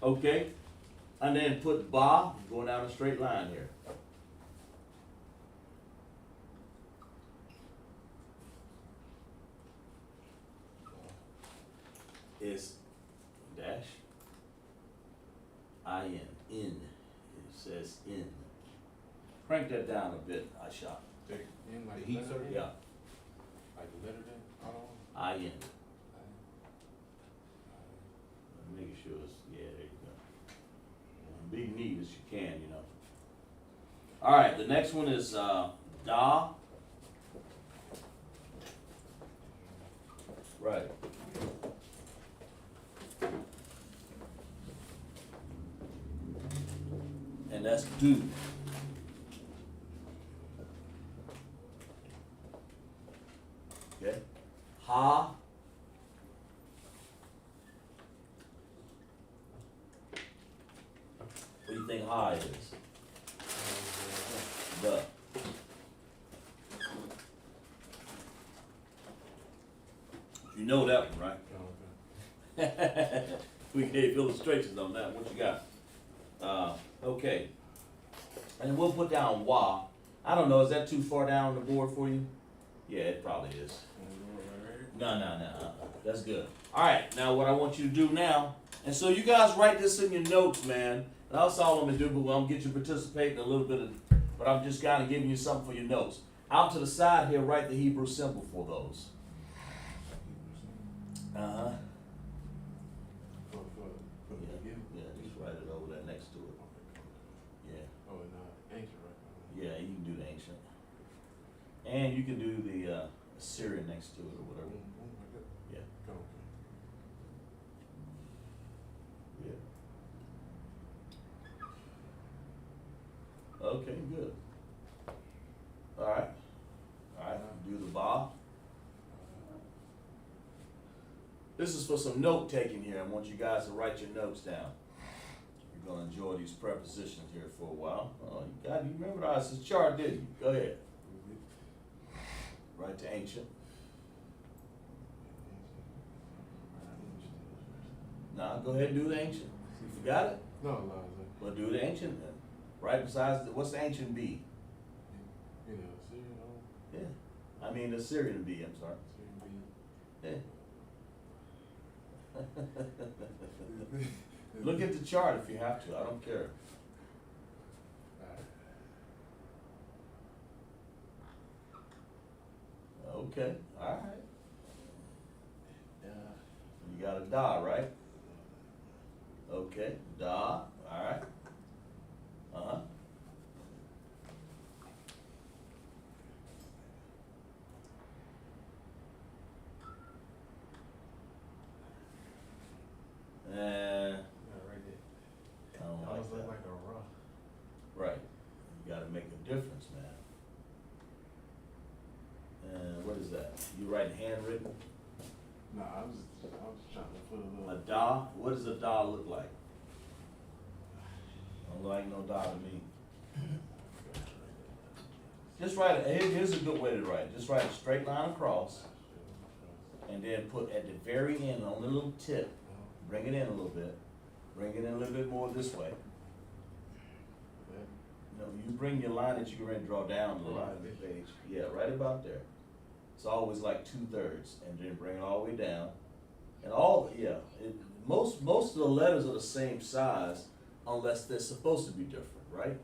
Okay, and then put ba going down a straight line here. Is dash in. It says in. Crank that down a bit, Isupk. In like The heat, letter sir? then? Yeah, Like the letter then? I don't know. in. Making sure it's, yeah, there you go. Be neat as you can, All right, the next one is da. Right. And that's do. Okay. Ha. What do you think ha is? The. You know that one, right? Oh, okay. We gave illustrations on that. What you got? Okay. And we'll put down wa. I don't know, is that too far down the board for you? Yeah, it probably is. No. That's good. All right, now what I want you to do now, and so you guys write this in your notes, man. And that's all I'm gonna do, but I'm gonna get you participating a little bit but I'm just kind of giving you something for your notes. Out to the side here, write the Hebrew symbol for those. Uh-huh. Yeah, just write it over there next to it. Yeah. Oh, and ancient, right? Yeah, you can do the ancient. And you can do the Assyrian next to it or whatever. Yeah. Yeah. Okay, good. Alright. Alright, do the ba. This is for some note taking here. I want you guys to write your notes down. You're gonna enjoy these prepositions here for a while. Oh, you memorized this chart, didn't you? Go ahead. Write to ancient. Nah, go ahead and do the ancient. You forgot it? No, Elijah. Well, do the ancient then. Right besides, what's the ancient B? You know, Syrian, Yeah. I mean the Syrian B, I'm sorry. Syrian Yeah. Look at the chart if you have to. I don't care. Okay, all right. You got a da, right? Okay, da, all right. Uh-huh. And right there. I don't That like was that. like a raw. Right. You gotta make a difference, man. And what is that? You writing handwritten? Nah, I was trying to put a A little. da? What does a da look like? Don't look like no da to me. Just write it. Here's a good way to write it. Just write a straight line across, and then put at the very end on the little tip. Bring it in a little bit. Bring it in a little bit more this way. No, you bring your line that you're going to draw down a little Right. on the page. Yeah, right about there. It's always like 2/3, and then bring it all the way down. And most of the letters are the same size, unless they're supposed to be different, right?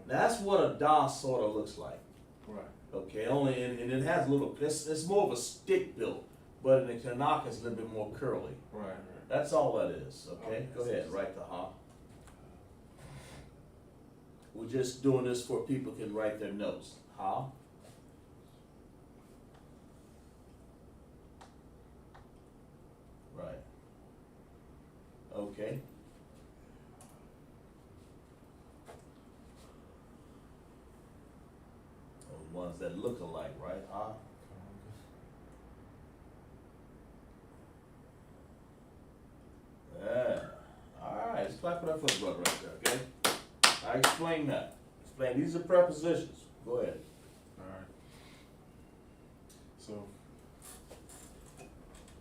That's what a da sort of looks like. Right. Okay, only and it has a little. It's more of a stick built, but in the Tanakh it's a little bit more curly. Right. That's all that is. Okay, Okay. go ahead, write the ha. We're just doing this for people can write their notes. Ha. Right. Okay. Those ones that look alike, right? Ha. Yeah. All right. Let's clap it up for the brother right there. Okay. I explain that. Explain. These are prepositions. Go ahead. Alright. So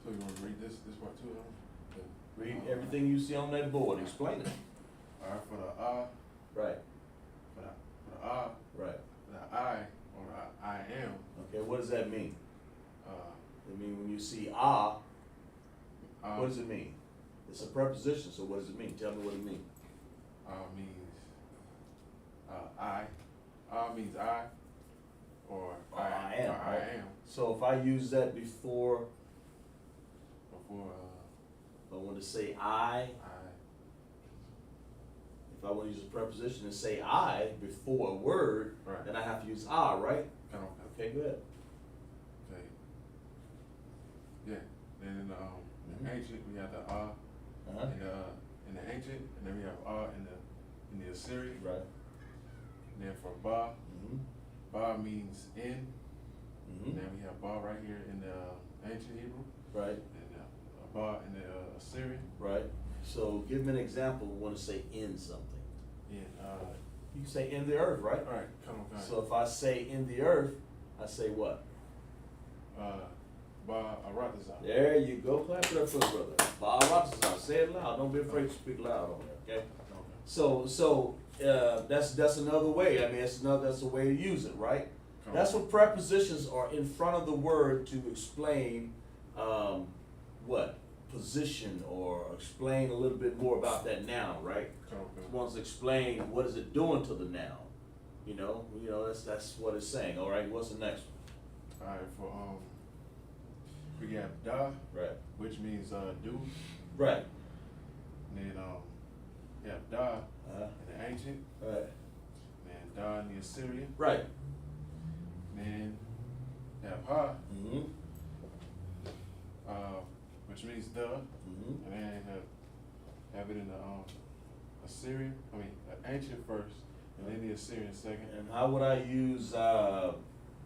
you want to read this part too, huh? Read everything you see on that board. Explain it. Alright, for the Right. for the Right. the I, or I am, Okay. What does that mean? uh, I mean, when you see ah, what does it mean? It's a preposition. So what does it mean? Tell me what it means. means I. Means I, or I am, or I right? am. So if I use that before, Before if I want to say I, I, if I want to use a preposition and say I before a word, right. then I have to use ah, right? Kind of. Okay, good. Okay. Yeah. Then in the ancient we have the Uh-huh. in the ancient, and then we have in the Assyrian. Right. And then for ba, Mm-hmm. ba means in. Mm-hmm. And then we have ba right here in the ancient Hebrew, Right. and ba in the Assyrian. Right. So give me an example. We want to say in something. Yeah. You can say in the earth, right? All right. Come on. So if I say in the earth, I say what? Ba-Aratazah. There you go. Clap it up for the brother. Ba-Aratazah. Say it loud. Don't be afraid to speak loud on there. Okay. So that's another way. I mean, that's a way to use it, right? That's what prepositions are in front of the word to explain what position or explain a little bit more about that noun, right? It wants to explain what is it doing to the noun. You know that's what it's saying. All right, what's the next one? All right, for we got da, Right. which means do. Right. And then you have da Uh, in the ancient, right. and da in the Assyrian. Right. And then you have ha, Mm-hmm. which means the, Mm-hmm. and then have it in the Assyrian. I mean ancient first, and then the Assyrian second. And how would I use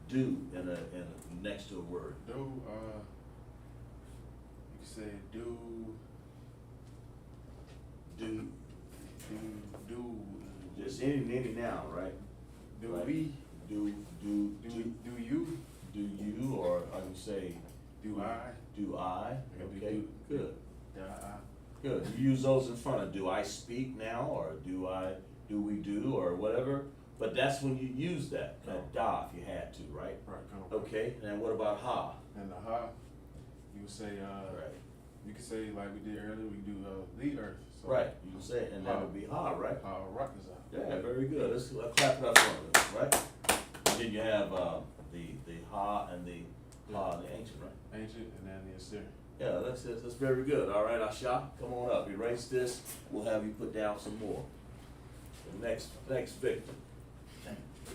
do in a next to a word? Do you can say do Just any noun, right? do Right. we Do you, or I can say do I do I? Yeah, Okay, good. da I. Good. You use those in front of do I speak now, or do we do, or whatever. But that's when you use that da if you had to, right? Right, come on. Okay. And what about ha? And the ha, you would say Right. you can say like we did earlier. We do the earth. So Right. You can say it, and that would be ha, right? Rakazah. Yeah, very good. Let's clap it up for it, right? And then you have the ha and the ancient, right? Ancient, and then the Assyrian. Yeah, that's very good. All right, Asha, come on up. Erase this. We'll have you put down some more. The next victim.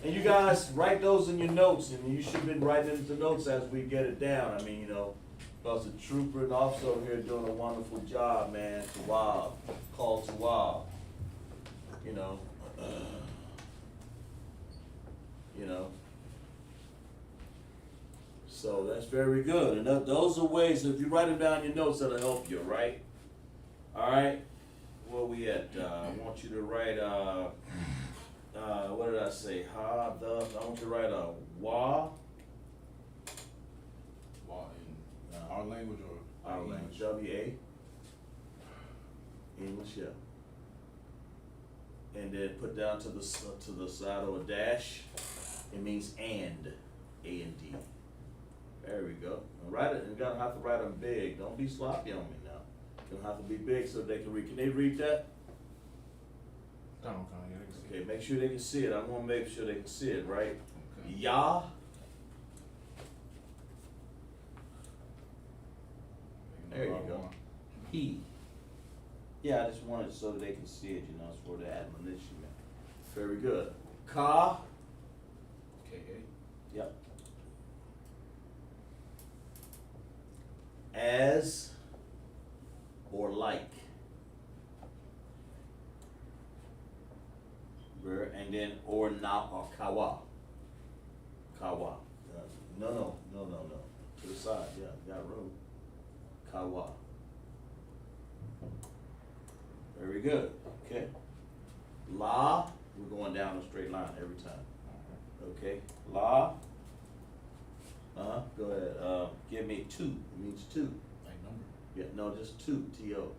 And you guys write those in your notes, and you should have been writing into the notes as we get it down. I mean, because the trooper and officer over here doing a wonderful job, man. Tawab, called Tawab. So that's very good. And those are ways, if you write them down in your notes, that'll help you, right? All right. Where we at? I want you to write, what did I say? I want you to write wa. Law in our language or Our language, W-A. English, yeah. And then put down to the side of a dash. It means and, A-N-D. There we go. And write it. You're gonna have to write them big. Don't be sloppy on me now. You're gonna have to be big so they can read. Can they read that? Yeah, they can see. Okay, make sure they can see it. I want to make sure they can see it, right? Okay. Yah. There you go. He. Yeah, I just wanted so that they can see it, it's for the admonition. Very good. Ka. K-A. Yep. As or like. And then or now or kawa. Kawa. No. To the side, yeah, got room. Kawa. Very good. Okay. La, we're going down a straight line every time. Okay. La. Go ahead. Give me two. It means two. Like number. Yeah, no, just two. T-O.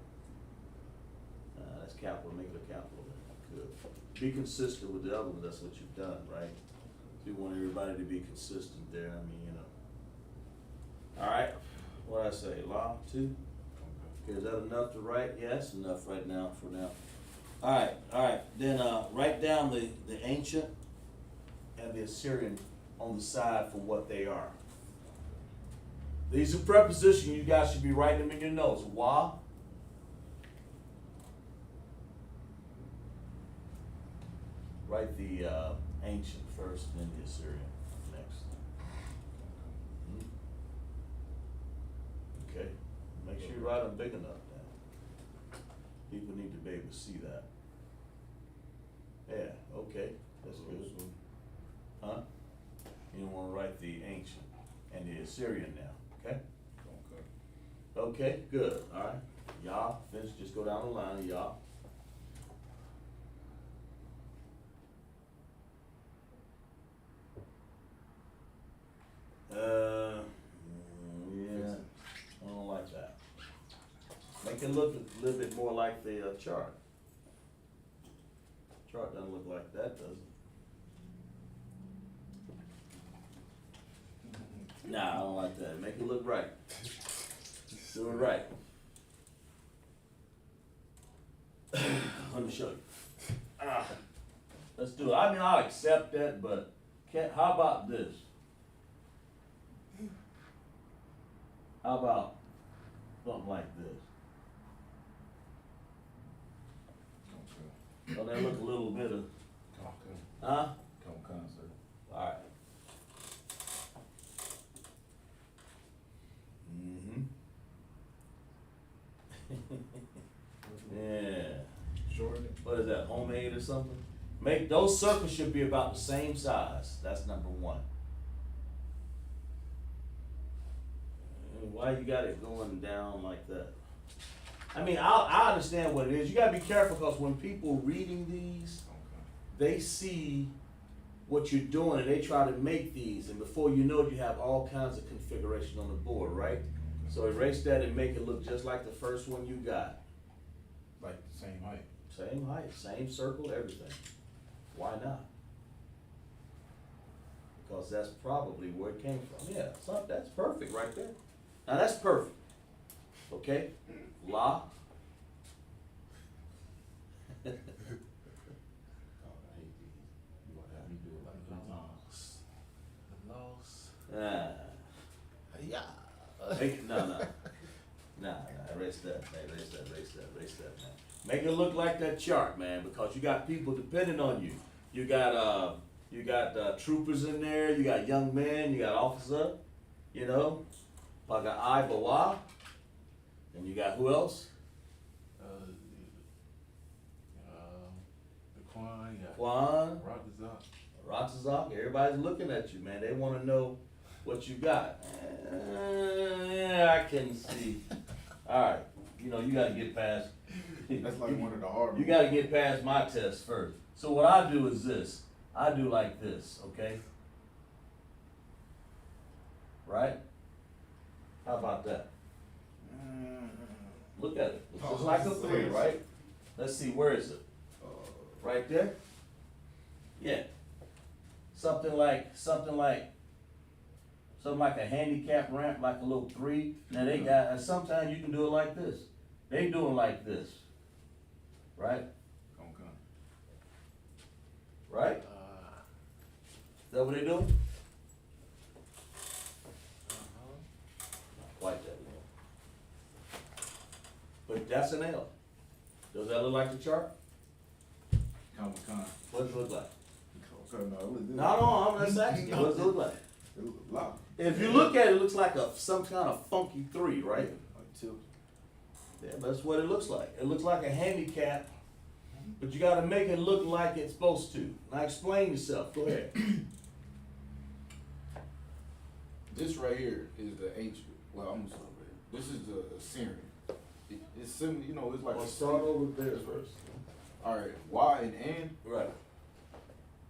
That's capital. Make it a capital. Good. Be consistent with the other one. That's what you've done, right? You want everybody to be consistent there. I mean, All right. What did I say? La, two. Okay, is that enough to write? Yes, enough right now for now. All right. Then write down the ancient and the Assyrian on the side for what they are. These are prepositions. You guys should be writing them in your notes. Wa. Write the ancient first, then the Assyrian next. Okay. Make sure you write them big enough now. People need to be able to see that. Yeah, okay, that's good. Huh? You don't wanna write the ancient and the Assyrian now, okay? Okay, good, alright. Yah, finish, just go down the line, Yah. Yeah, Make it look a little bit more like the chart. Chart doesn't look like that, does it? Nah, I don't like that. Make it look right. Do it right. Let me show you. Let's do it. I mean, I'll accept that, but how about this? How about something like this? Okay. So that look a little bit of, Okay. huh? Come, sir. All right. Mm-hmm. Yeah. Shorten it. What is that, homemade or something? Make, those circles should be about the same size. That's number one. And why you got it going down like that? I mean, I understand what it is. You gotta be careful, because when people reading these, Okay. they see what you're doing and they try to make these, and before you know it, you have all kinds of configuration on the board, right? So erase that and make it look just like the first one you got. Like the same height. Same height, same circle, everything. Why not? Because that's probably where it came from. Yeah, so that's perfect right there. Now that's perfect. Okay? La. Oh, I hate these. You want to have me do it like that? Ah. Yeah. Make it, no. Erase that, erase that, man. Make it look like that chart, man, because you got people depending on you. You got troopers in there, you got young men, you got officer, you know, like an Ibawa, and you got who else? The Quan, yeah. Quan, CHAAZAQ. everybody's looking at you, man. They wanna know what you got. Yeah, I can see. Alright, you know, you gotta get past. That's like one of the hard ones. You gotta get past my test first. So what I do is this. I do like this, okay? Right? How about that? Look at it. It's just like a 3, right? Let's see, where is it? Right there? Yeah. Something like a handicap ramp, like a little 3. Now they got, and sometimes you can do it like this. They do it like this. Right? Okay. Right? Is that what they do? Quite that way. But that's an L. Does that look like the chart? Con. What does it look like? Okay, no, it was this. No, I'm just asking you. What does it look like? It was a lot. If you look at it, it looks like some kind of funky 3, right? Like tilt. Yeah, that's what it looks like. It looks like a handicap, but you gotta make it look like it's supposed to. Now explain yourself. Go ahead. This right here is the ancient. Well, I'm gonna start with it. This is the Assyrian. It's similar, you know. It's like Let's start over there first. All right, Y and Right.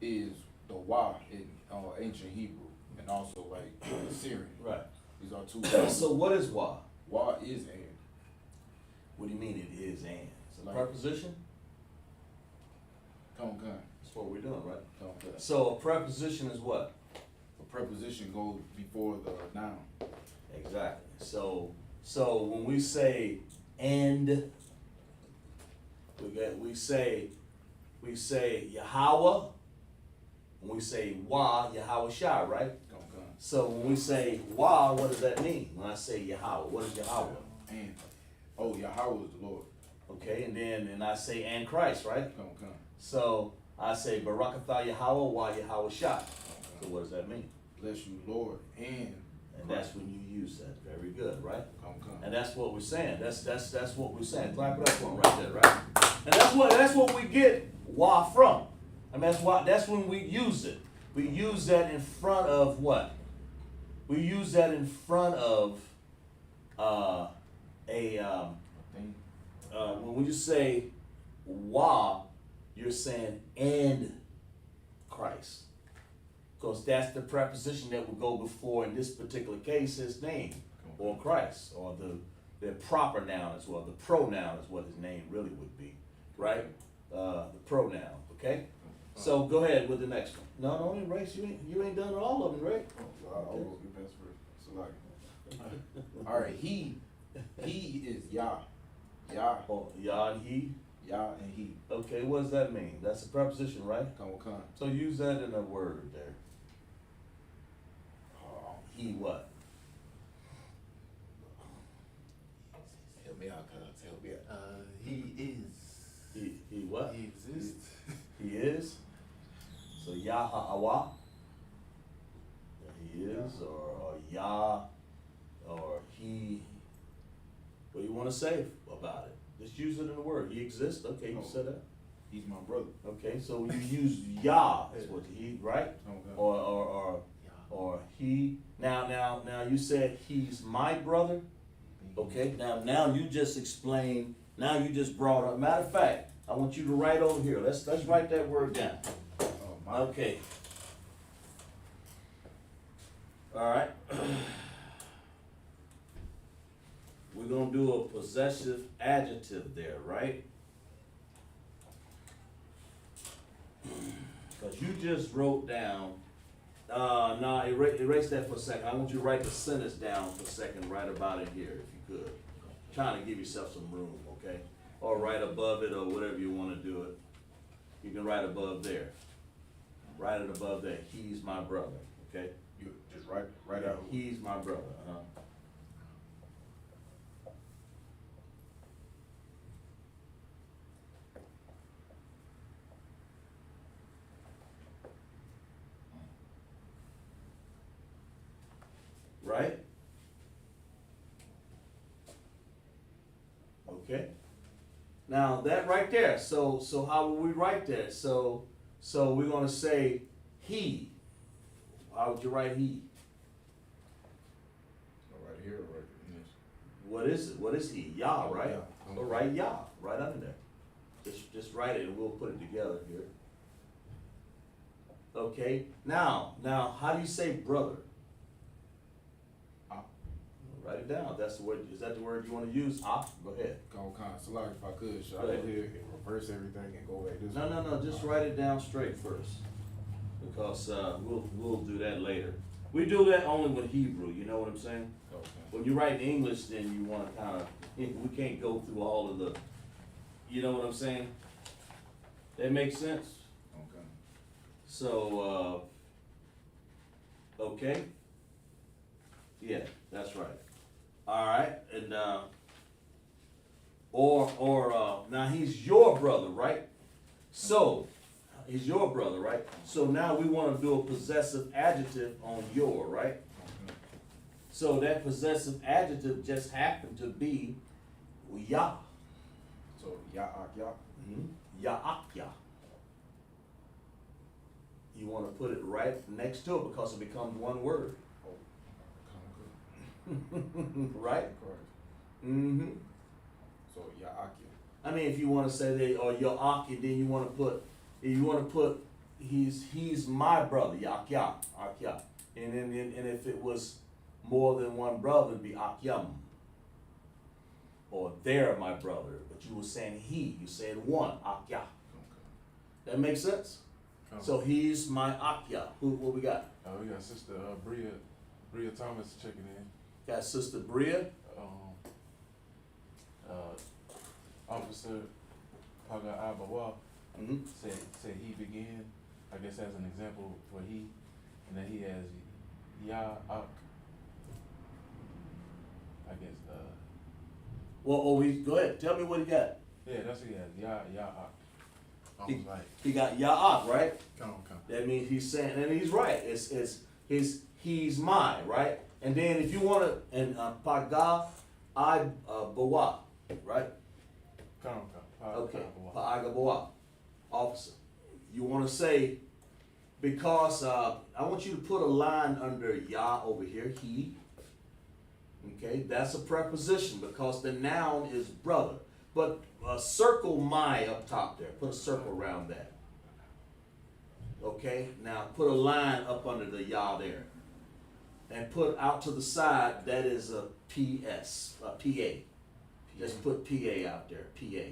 is the Y in ancient Hebrew, and also like Assyrian. Right. These are two. So what is Y? Y is and. What do you mean it is and? It's a Like- preposition? Con. That's what we're doing, right? Con. So a preposition is what? A preposition goes before the noun. Exactly. So when we say and, we say Yahweh. When we say Wah, Yahweh Shai, right? Con. So when we say Wah, what does that mean? When I say Yahweh, what is Yahweh? And. Oh, Yahweh is the Lord. Okay, and I say and Christ, right? Con. So I say Barakatha Yahweh, Wah Yahweh Shai. So what does that mean? Bless you, Lord, and. And that's when you use that. Very good, right? Con. And that's what we're saying. That's what we're saying. Clap it up for him right there, right? And that's what we get Wah from. I mean, that's when we use it. We use that in front of what? We use that in front of when you say Wah, you're saying and Christ. Because that's the preposition that will go before, in this particular case, his name, or Christ, or the proper noun as well. The pronoun is what his name really would be, right? The pronoun, okay? So go ahead with the next one. No, don't erase. You ain't done all of them, right? I'll go get past first. Salaki. All right, he is Yah. Yah. Oh, Yah and he. Yah and he. Okay, what does that mean? That's a preposition, right? Come with con. So use that in a word there. He what? Help me out, cuz. Help me out. He is. He what? He exists. He is. So Yah Ha'awa. He is, or Yah, or he. What do you want to say about it? Just use it in a word. He exists. Okay, you said that. He's my brother. Okay, so you use Yah is what he, right? Okay. Or he. Now you said he's my brother. Okay, now you just explained, now you just brought up, matter of fact, I want you to write over here. Let's write that word down. Okay. All right. We're gonna do a possessive adjective there, right? Because you just wrote down, erase that for a second. I want you to write the sentence down for a second, right about it here, if you could. Trying to give yourself some room, okay? Or right above it, or whatever you want to do it. You can write above there. Write it above there. He's my brother, okay? You just write out. He's my brother. Right? Okay. Now that right there. So how will we write that? So we're gonna say he. How would you write he? Right here, or right here. What is it? What is he? Yah, right? Yeah. So write Yah right under there. Just write it and we'll put it together here. Okay. Now how do you say brother? Write it down. That's the word. Is that the word you want to use? Go ahead. Come with con. Salaki, if I could, should I Go go ahead. here and reverse everything and go back this way? No. Just write it down straight first, because we'll do that later. We do that only with Hebrew. You know what I'm saying? Okay. When you write in English, then you want to kind of. We can't go through all of the. You know what I'm saying? That makes sense. Okay. So. Okay. Yeah, that's right. All right, and now he's your brother, right? So he's your brother, right? So now we want to do a possessive adjective on your, right? Okay. So that possessive adjective just happened to be Yah. So Ya'ak Yah. Ya'ak Yah. You want to put it right next to it because it becomes one word. Right? Correct. Mm-hmm. So Ya'ak Yah. I mean, if you want to say that, or your ak, and then you want to put, he's my brother, Yak Yah, Ak Yah. And if it was more than one brother, it'd be Ak Yam. Or they're my brother, but you were saying he, you said one, Ak Yah. Okay. That makes sense? So he's my Ak Yah. What we got? We got Sister Bria Thomas checking in. Got Sister Bria. Officer Paga Abawa Mm-hmm. said he began, I guess as an example for he, and then he has Ya'ak. I guess. Well, go ahead. Tell me what he got. Yeah, that's what he has. Ya'ak. He, Like, he got Ya'ak, right? come. That means he's saying, and he's right. He's my, right? And then if you want to, and Paga Bawa, right? Come. Okay, Paga Bawa, officer. You want to say, because I want you to put a line under Yah over here, he. Okay, that's a preposition because the noun is brother. But circle my up top there. Put a circle around that. Okay, now put a line up under the Yah there. and put out to the side, that is a PS, a PA. Just put PA out there, PA.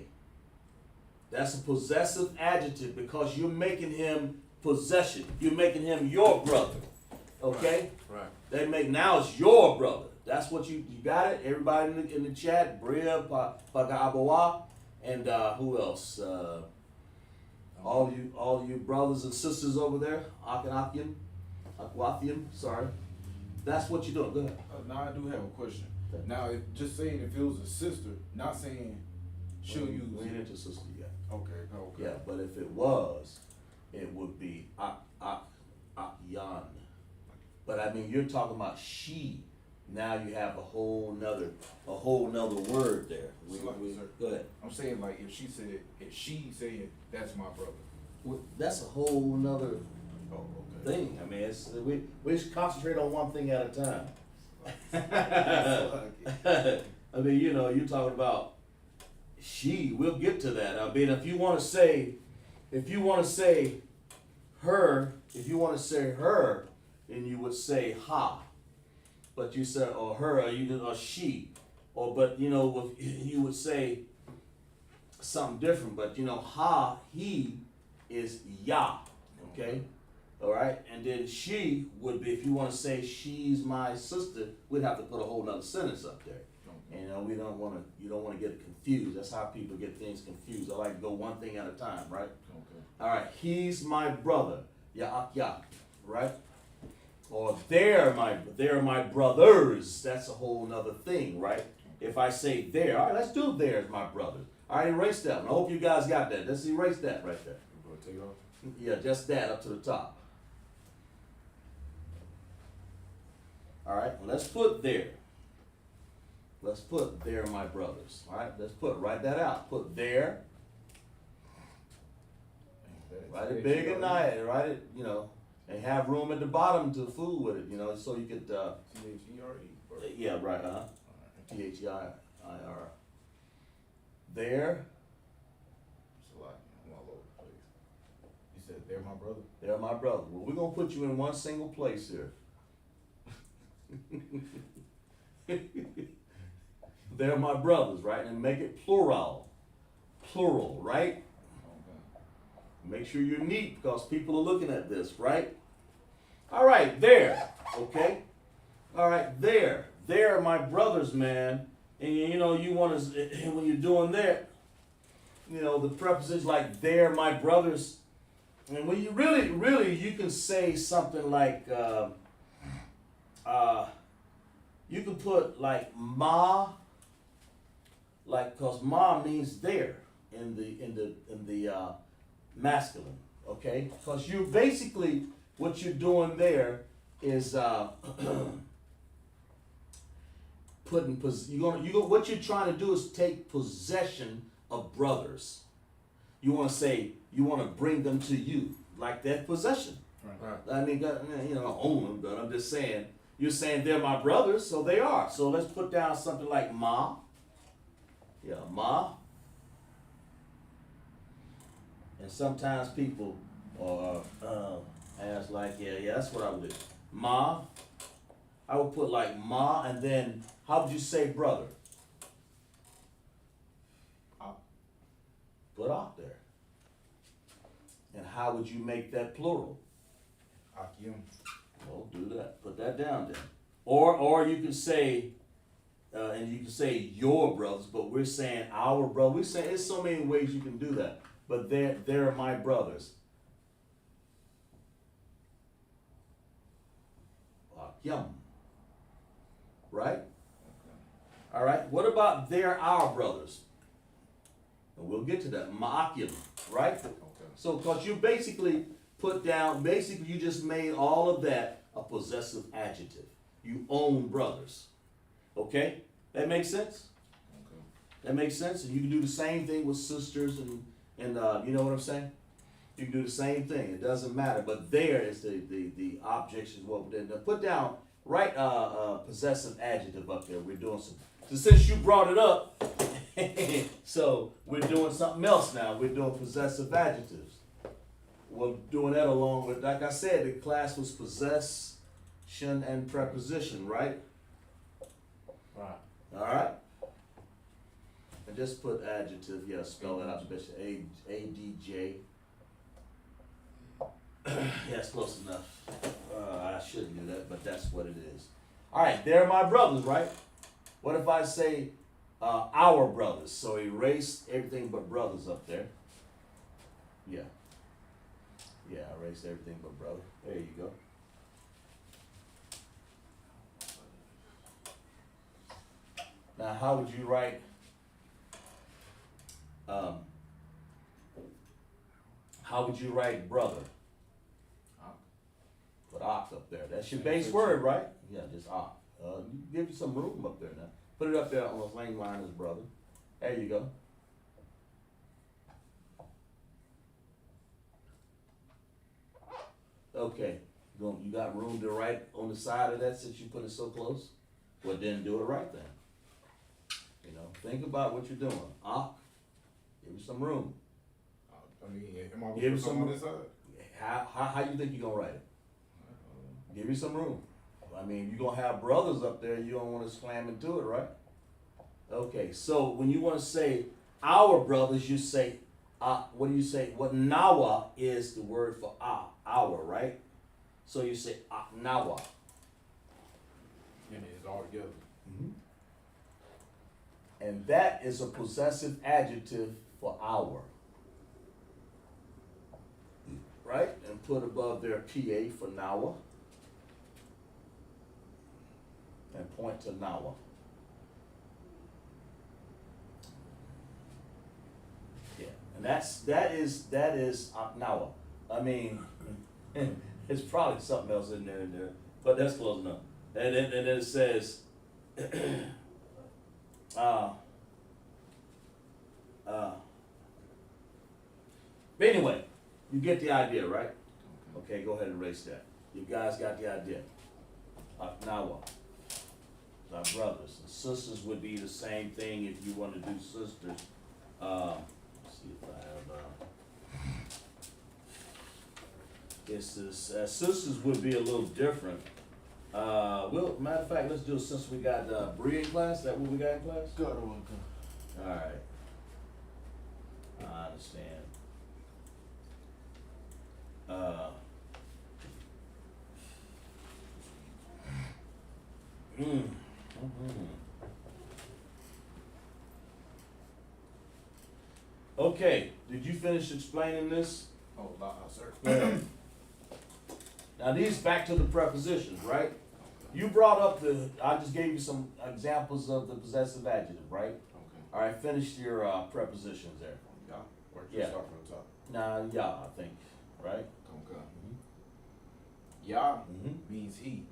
That's a possessive adjective because you're making him possession. You're making him your brother. Okay? Right. They make, now it's your brother. That's what you got it? Everybody in the chat, Bria, Pagaabawa, and who else? All you brothers and sisters over there, Akwathium, sorry. That's what you're doing. Go ahead. Now I do have a question. Now, just saying if it was a sister, not saying she'll use. We ain't into sister yet. Okay. Yeah, but if it was, it would be Akyan. But I mean, you're talking about she. Now you have a whole nother word there. Go ahead. I'm saying like if she said that's my brother. Well, that's a whole nother Oh, okay. thing. I mean, we should concentrate on one thing at a time. I mean, you're talking about she. We'll get to that. I mean, if you want to say her, then you would say ha. But you said or her or she, but you would say something different. But ha, he is ya. Okay. All right, and then she would be, if you want to say she's my sister, we'd have to put a whole nother sentence up there. And you don't want to get it confused. That's how people get things confused. I like to go one thing at a time, right? Okay. All right, he's my brother, Ya'ak, right? Or they're my brothers. That's a whole nother thing, right? If I say there, all right, let's do there's my brothers. All right, erase that one. I hope you guys got that. Let's erase that right there. You gonna take it off? Yeah, just that up to the top. All right, let's put there. Let's put there, my brothers. All right, write that out. Put there. Write it big and nice. Write it, and have room at the bottom to fool with it, so you could. T-H-E-R-E. Yeah, right. T-H-E-I-R. There. It's a lot. I'm all over the place. You said they're my brother? They're my brother. Well, we're gonna put you in one single place here. They're my brothers, right? And make it plural, right? Okay. Make sure you're neat because people are looking at this, right? All right, there, okay? All right, there are my brothers, man. And you want to, when you're doing that, the prepositions like they're my brothers. And when you really, you can say something like, you can put like ma, cause ma means there in the masculine, okay? Cause you basically, what you're doing there is what you're trying to do is take possession of brothers. You want to bring them to you, like that possession. Right. I mean, own them, but I'm just saying, you're saying they're my brothers, so they are. So let's put down something like ma. Yeah, ma. And sometimes people ask like, yeah, that's what I would do. Ma. I would put like ma, and then how would you say brother? Put out there. And how would you make that plural? Akim. Well, do that. Put that down there. Or you can say, and you can say your brothers, but we're saying our brother. We're saying there's so many ways you can do that. But they're my brothers. Akim. Right? Okay. All right. What about they're our brothers? And we'll get to that. Ma'akim. Right? Okay. So, because you basically you just made all of that a possessive adjective. You own brothers. Okay? That makes sense? Okay. That makes sense? And you can do the same thing with sisters and you know what I'm saying? You can do the same thing. It doesn't matter. But there is the objects is what we're doing. Put down, write possessive adjective up there. We're doing some. So since you brought it up, so we're doing something else now. We're doing possessive adjectives. We're doing that along with, like I said, the class was possess, and preposition, right? Right. Alright? And just put adjective, yeah, spell it out, Bishop, A-D-J. Yeah, that's close enough. I shouldn't do that, but that's what it is. Alright, they're my brothers, right? What if I say, our brothers? So erase everything but brothers up there. Yeah. Yeah, erase everything but brother. There you go. Now, how would you write, brother? Ak. Put ak up there. That's your base word, right? Yeah, just ak. Give you some room up there now. Put it up there on the same line as brother. There you go. Okay, you got room to write on the side of that since you put it so close? Well, then do it right then. You know, think about what you're doing. Ah, give you some room. I mean, am I gonna Give put some- something on this side? How you think you're gonna write it? Give you some room. I mean, you're gonna have brothers up there, you don't wanna slam into it, right? Okay, so when you wanna say our brothers, you say, what do you say? What nawa is the word for our, right? So you say nawa. And it's all together. And that is a possessive adjective for our. Right? And put above there PA for nawa. And point to nawa. Yeah, and that is nawa. I mean, it's probably something else in there, but that's close enough. And then it says, but anyway, you get the idea, right? Okay, go ahead and erase that. You guys got the idea. Nawa. Our brothers and sisters would be the same thing if you want to do sisters. Let's see if I have. Sisters would be a little different. Well, matter of fact, let's do it since we got Bree in class. Is that what we got in class? Got one. All right. I understand. Okay, did you finish explaining this? Oh, sir. Now these back to the prepositions, right? You brought up I just gave you some examples of the possessive adjective, right? Okay. All right, finish your prepositions there. Yeah. Or just Yeah. start from the top. Now, yeah, I think, right? Okay. Yah Mm-hmm. means he.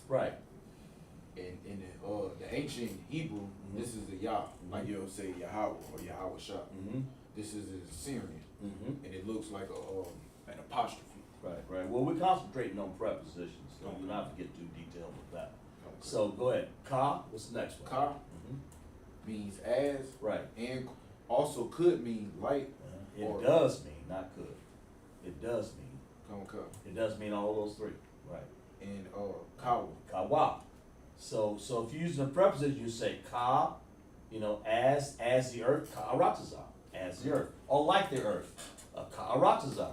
Right. In the ancient Hebrew, this is the Yah. Like you'll say Yahweh or Yahweh Shah. Mm-hmm. This is a Syrian. Mm-hmm. And it looks like an apostrophe. Right. Well, we're concentrating on prepositions, so do not get too detailed with that. Okay. So go ahead. Ka, what's the next one? Ka Mm-hmm. means as, Right. and also could mean like. It Or- does mean, not could. It does mean. Ka. It does mean all those three. Right. And kawa. Kawa. So if you're using a preposition, you say ka, as the earth, ka'arataza, as the earth, or like the earth, ka'arataza.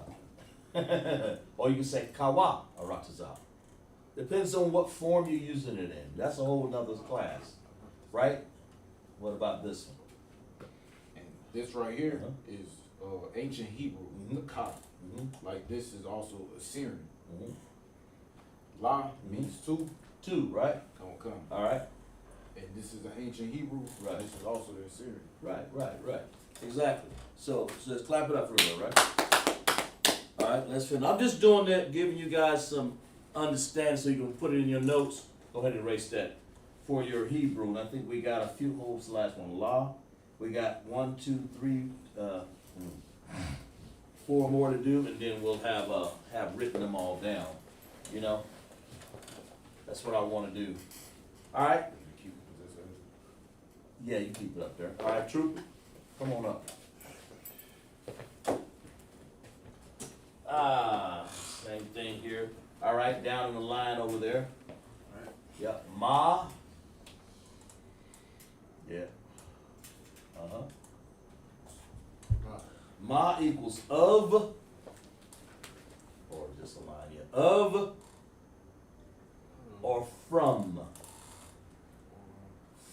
Or you can say kawa arataza. Depends on what form you're using it in. That's a whole nother class, right? What about this one? And this right here Uh-huh. is ancient Hebrew, the ka. Mm-hmm. Like this is also Assyrian. Mm-hmm. La means two, Two, right? come. All right. And this is an ancient Hebrew. Right. This is also the Assyrian. Right. Exactly. So let's clap it up for a little, right? All right, let's finish. I'm just doing that, giving you guys some understanding so you can put it in your notes. Go ahead and erase that for your Hebrew. And I think we got a few holes. The last one, law. We got 1, 2, 3, 4 more to do, and then we'll have written them all down. That's what I want to do. All right. You keep it as this. Yeah, you keep it up there. All right, Trooper, come on up. Same thing here. All right, down in the line over there. Yep, ma. Yeah. Uh-huh. Ma equals of, or just a line, yeah. Of or from.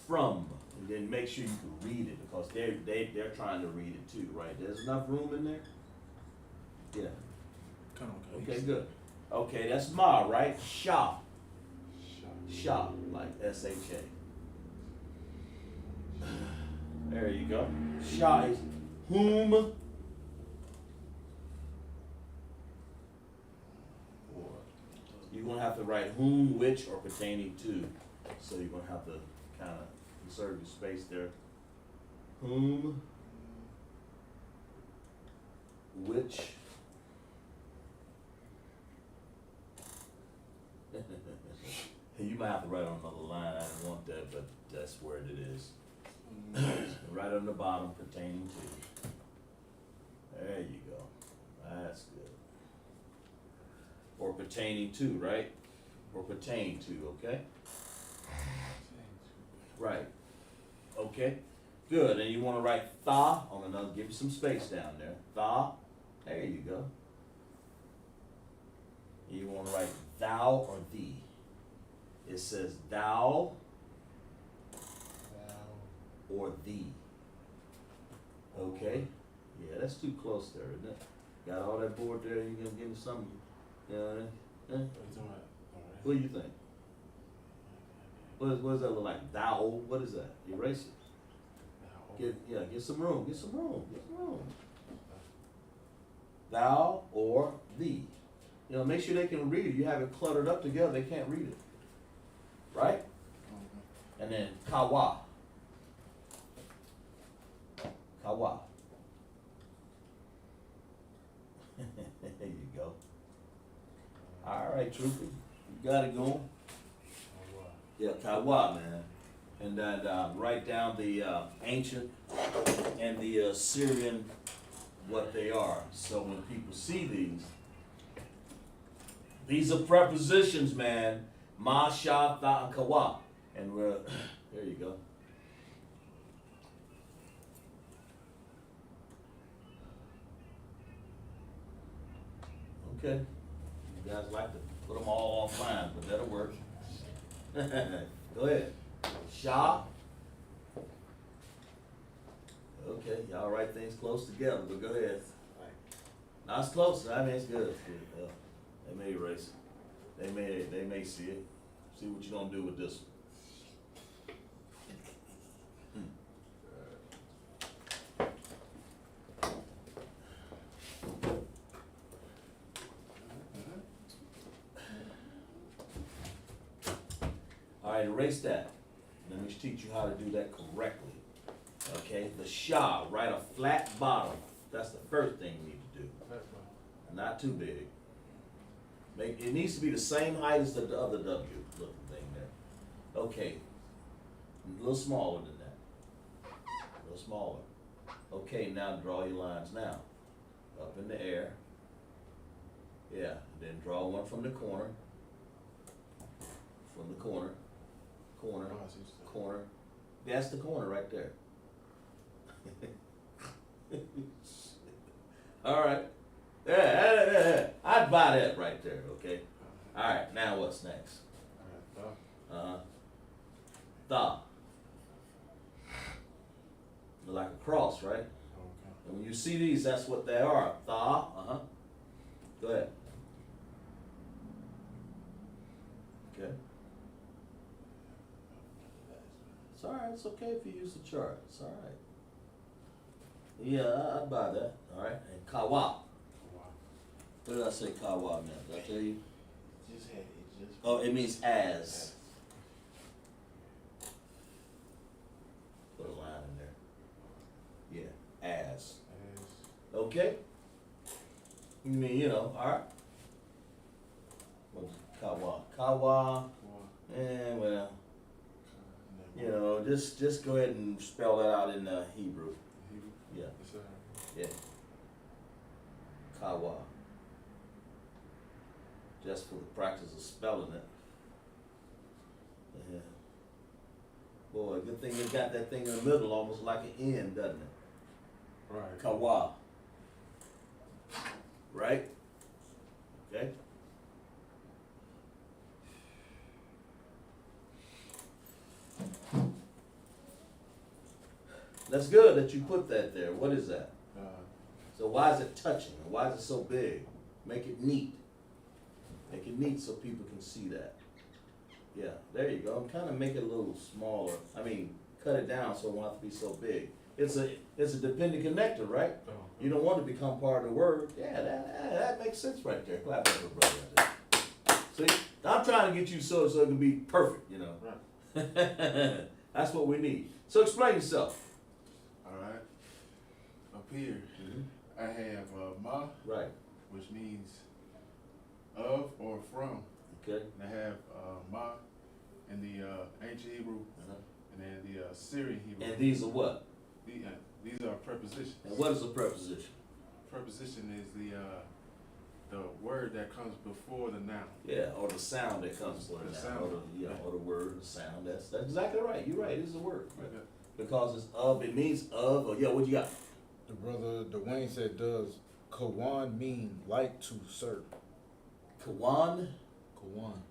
From. And then make sure you can read it because they're trying to read it too, right? There's enough room in there? Yeah. Kind of Okay, good. Okay, that's ma, right? Sha. Sha, like S-H-A. There you go. Sha is whom. Or you're gonna have to write whom, which, or pertaining to. So you're gonna have to kind of insert your space there. Whom, which. You might have to write on another line. I don't want that, but that's where it is. Right on the bottom, pertaining to. There you go. That's good. Or pertaining to, right? Or pertain to, okay? Right. Okay. Good. And you want to write tha on another, give you some space down there. Tha. There you go. And you want to write thou or thee. It says thou or thee. Okay? Yeah, that's too close there, isn't it? Got all that board there, you gonna give me something? What do you think? What does that look like? Thou, what is that? Erase it. Get some room, get some room. Thou or thee. Make sure they can read it. You have it cluttered up together, they can't read it. Right? And then kawa. Kawa. There you go. All right, trooper. You got it going? Yeah, kawa, man. And then write down the ancient and the Assyrian, what they are. So when people see these are prepositions, man. Ma, sha, tha, and kawa. And there you go. Okay. You guys like to put them all offline, but that'll work. Go ahead. Sha. Okay, y'all write things close together, but go ahead. Now it's close. I mean, it's good. It's good. They may erase it. They may see it. See what you're gonna do with this one. All right, erase that. Let me teach you how to do that correctly. Okay, the sha, write a flat bottom. That's the first thing you need to do. Not too big. It needs to be the same height as the other W looking thing there. Okay, a little smaller than that. A little smaller. Okay, now draw your lines now. Up in the air. Yeah, then draw one from the corner. From the corner. Corner. That's the corner right there. All right. Yeah, I'd buy that right there, okay? All right, now what's next? Tha. They're like a cross, right? And when you see these, that's what they are. Tha, Go ahead. Okay. It's all right, it's okay if you use the chart. It's all right. Yeah, I'd buy that. All right, and kawa. What did I say kawa meant? Did I tell you? Oh, it means as. Put a line in there. Yeah, as. Okay? I mean, all right. What's kawa? Kawa. And well, just go ahead and spell that out in Hebrew. Yeah. Yeah. Kawa. Just for the practice of spelling it. Yeah. Boy, good thing they got that thing in the middle, almost like an N, doesn't it? Right. Kawa. Right? Okay? That's good that you put that there. What is that? So why is it touching? And why is it so big? Make it neat. Make it neat so people can see that. Yeah, there you go. Kind of make it a little smaller. I mean, cut it down so it won't have to be so big. It's a dependent connector, right? You don't want to become part of the word. Yeah, that makes sense right there. Clap that for brother right there. See, I'm trying to get you so it can be perfect, you know. Right. That's what we need. So explain yourself. All right. Up here, I have ma, Right. which means of or from. Okay. And I have ma in the ancient Hebrew, and then the Syrian Hebrew. And these are what? These are prepositions. And what is a preposition? Preposition is the word that comes before the noun. Yeah, or the sound that comes before the The noun, sound. or the word, the sound. That's exactly right. You're right. It is a word. Right. Because it's of. It means of. Or yeah. What you got? The brother Dwayne said, does Kawan mean like to serve? Kawan. Kawan.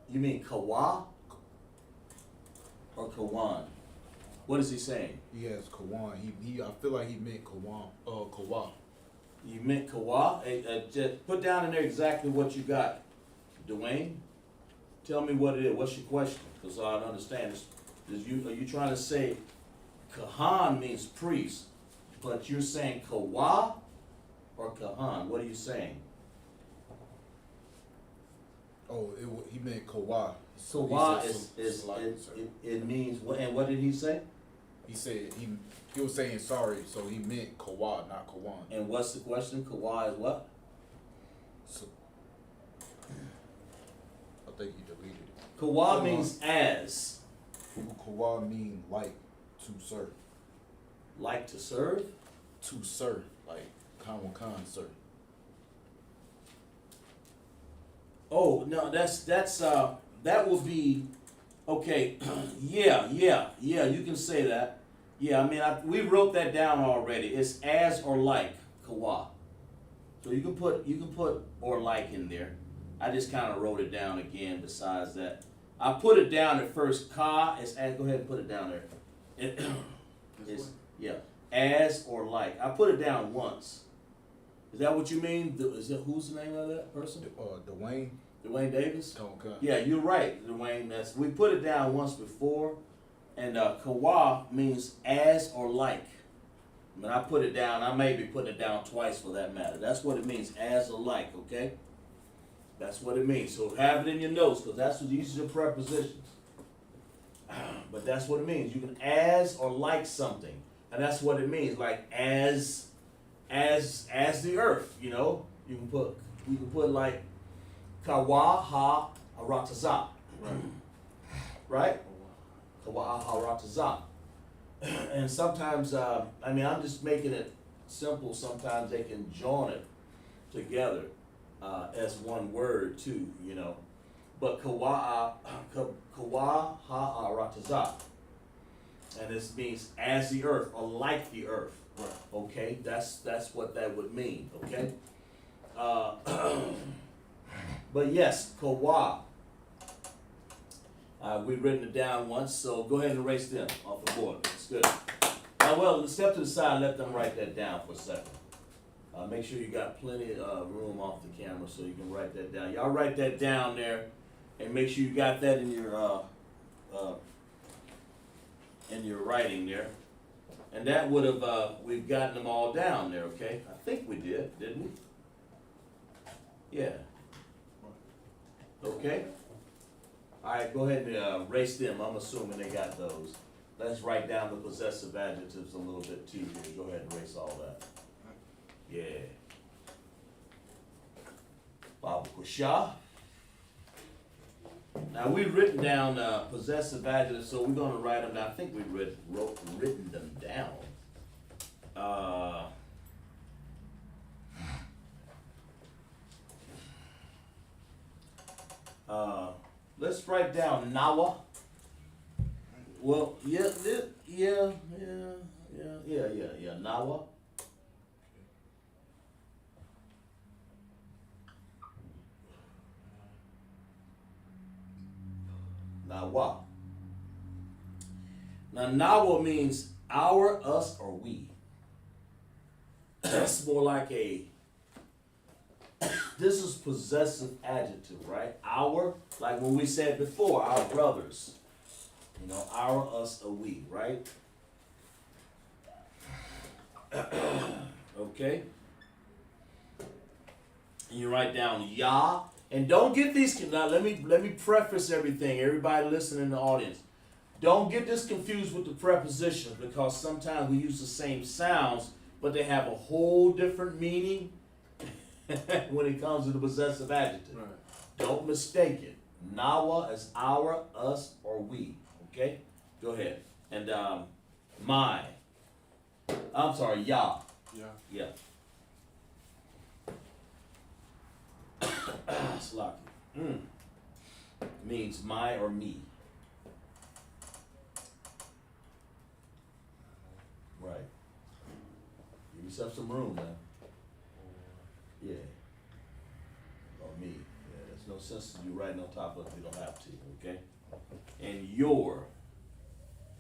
You mean kawa? Or kawan? What is he saying? He has Kawan. He I feel like he meant Kawan. Kawa. You meant kawa? Just put down in there exactly what you got, Dwayne. Tell me what it is. What's your question? Because I don't understand. Are you trying to say kahan means priest, but you're saying kawa or kahan? What are you saying? Oh, he meant Kawa. So Kawa he said it means what? And what did he say? He said he was saying sorry, so he meant Kawa, not Kawan. And what's the question? Kawa is what? So, I think he deleted it. Kawa means as. Kawa mean like to serve. Like to serve? To serve, like Khan serve. Oh no, that will be okay. yeah. You can say that. Yeah, I mean we wrote that down already. It's as or like kawa. So you can put or like in there. I just kind of wrote it down again. Besides that, I put it down at first. Ka is as. Go ahead and put it down there. It's yeah, as or like. I put it down once. Is that what you mean? Is it who's the name of that person? Dwayne. Dwayne Davis? Okay. Yeah, you're right, Dwayne. We put it down once before, and kawa means as or like. When I put it down, I may be putting it down twice for that matter. That's what it means, as or like, okay? That's what it means. So have it in your notes, because these are your prepositions. But that's what it means. You can as or like something, and that's what it means. Like as the earth, you know. You can put like kawa ha arataza. Right? Kawa ha arataza. And sometimes, I mean, I'm just making it simple. Sometimes they can join it together as one word too, you know. But kawa ha arataza. And this means as the earth or like the earth. Right. Okay, that's what that would mean. Okay, but yes, kawa. We've written it down once, so go ahead and erase them off the board. That's good. Now, well, step to the side. Let them write that down for a second. Make sure you got plenty of room off the camera so you can write that down. Y'all write that down there, and make sure you got that in your writing there. And that would have, we've gotten them all down there, okay? I think we did, didn't we? Yeah. Okay? All right, go ahead and erase them. I'm assuming they got those. Let's write down the possessive adjectives a little bit too here. Go ahead and erase all that. Yeah. Baba Kusha. Now we've written down possessive adjectives, so we're going to write them down. I think we've written them down. let's write down Nawa. Well, yeah, Nawa. Nawa. Now, Nawa means our, us, or we. That's more like a, this is possessive adjective, right? Our, like when we said before, our brothers. You know, our, us, or we, right? Okay? And you write down Yah. And don't get these, now let me preface everything, everybody listening in the audience. Don't get this confused with the prepositions, because sometimes we use the same sounds, but they have a whole different meaning when it comes to the possessive adjective. Right. Don't mistake it. Nawa is our, us, or we. Okay? Go ahead. And my. I'm sorry, Yah. Yeah. Yeah. Slocky. Means my or me. Right. Give yourself some room, man. Yeah. Or me. Yeah, there's no sense in you writing on top of it if you don't have to, okay? And your.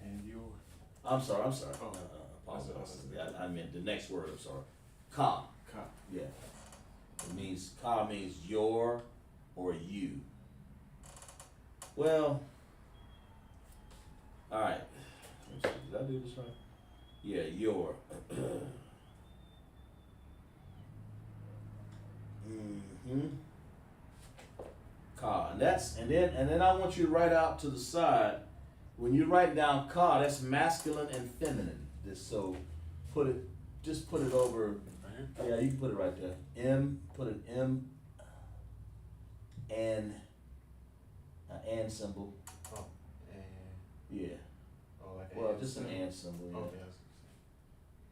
And your. I'm sorry. Oh. Apologize. Yeah, I meant the next word, I'm sorry. Ka. Ka. Yeah. It means, ka means your or you. Well, alright. Let me see, did I do this right? Yeah, your. Ka. And then I want you to write out to the side. When you write down ka, that's masculine and feminine. Just put it over. Right here? Yeah, you can put it right there. Put an M and an and symbol. Oh. And. Yeah. Oh, like Well, and just an symbol. and symbol. Yeah. Okay.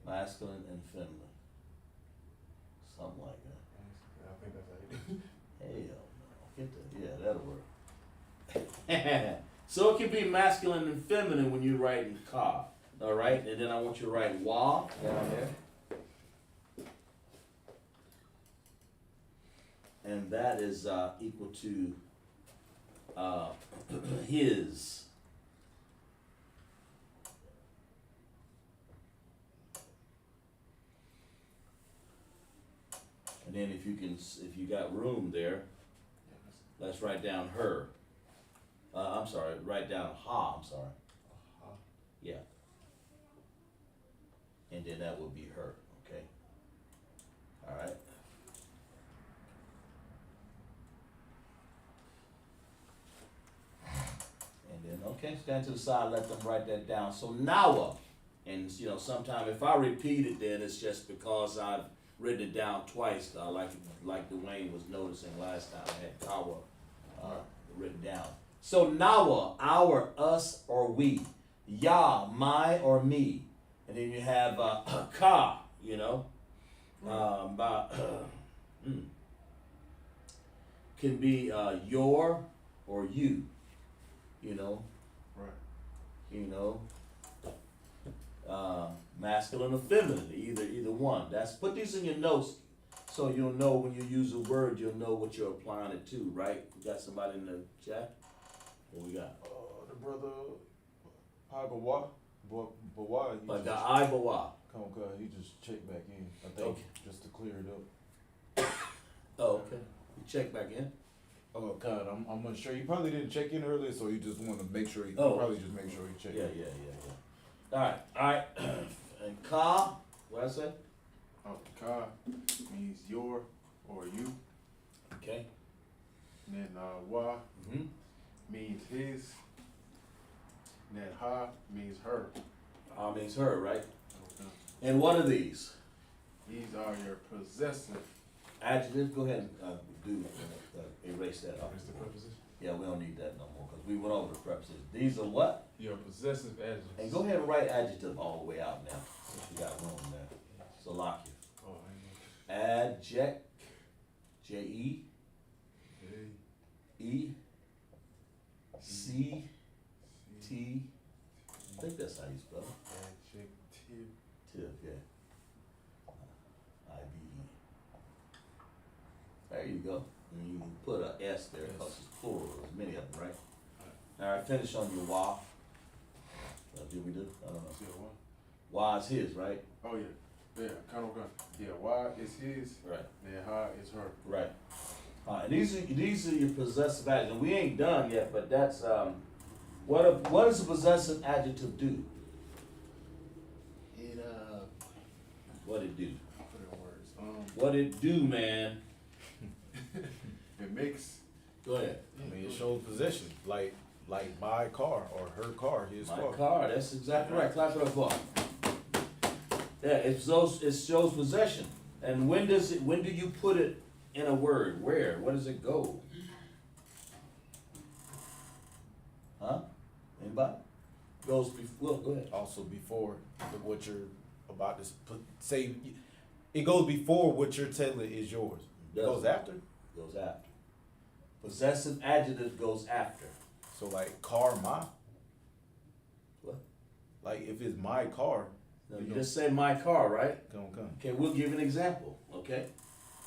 Masculine and feminine. Something like I think that's how you do. that. Hell no. That'll work. So it can be masculine and feminine when you're writing ka. All right, and then I want you to write wa down there. And that is equal to his. And then if you got room there, let's write down her. I'm sorry, write down ha, I'm sorry. Yeah. And then that would be her, okay? All right. And then, okay, stand to the side, let them write that down. So Nawa, and you know, sometime if I repeat it, then it's just because I've written it down twice, like Dwayne was noticing last time. I had Kawa written down. So Nawa, our, us, or we. Yah, my or me. And then you have ka, you know. Can be your or you, you know. Right. You know. Masculine or feminine, either one. Put these in your notes so you'll know when you use a word, you'll know what you're applying it to, right? We got somebody in the chat? What we got? The brother, Bawa, Bawa. But the Ibawa. Come on, he just checked back in. I think Okay. just to clear it up. Oh, okay. You check back in. Oh God, I'm not sure. He probably didn't check in earlier, so he just wanted to make sure. He probably just make sure he checked. Yeah. All right. And ka, what I say? Oh, ka means your or you. Okay. And then wa Mm-hmm. means his. And then ha means her. Ha means her, right? Okay. And what are these? These are your possessive. Adjectives. Go ahead and erase that off. What's the preposition? Yeah, we don't need that no more because we went over the prepositions. These are what? Your possessive adjectives. And go ahead and write adjective all the way out now. If you got room there. So lock you. Oh, I know. Adject. J-E. J E. C T. I think that's how you spell it. Adjective. Tip, yeah. IBE. There you go. And you can put a S there because it's plural. There's many of them, right? All right, finish on your wah. Did we do? I don't know. See what? Wah is his, right? Oh yeah. Yeah, kind of. Yeah, why is his, Right. then ha is her. Right. And these are your possessive adjectives. And we ain't done yet, but that's what does a possessive adjective do? It What it do? Put in words. What it do, man? It makes. Go ahead. I mean, it shows possession, like my car or her car, his My car. car. That's exactly right. Clap it up for him. Yeah, it shows possession. And when do you put it in a word? Where? Where does it go? Huh? Anybody? Goes before. Go ahead. Also before what you're about to say, it goes before what you're telling is yours. It goes after. Goes after. Possessive adjective goes after. So like car, my. What? Like if it's my car. No, you just say my car, right? Come. Okay, we'll give an example. Okay,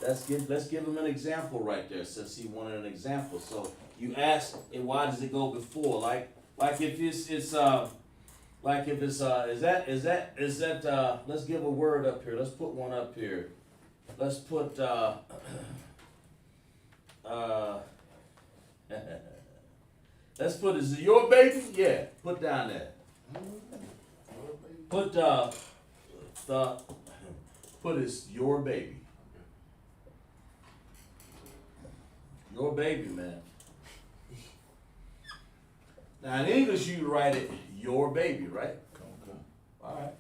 let's give him an example right there, since he wanted an example. So you ask, why does it go before? Like if it's is that let's give a word up here. Let's put one up here. Let's put let's put, is it your baby? Yeah, put down there. Put is your baby. Your baby, man. Now in English you write it your baby, right? Come. All right.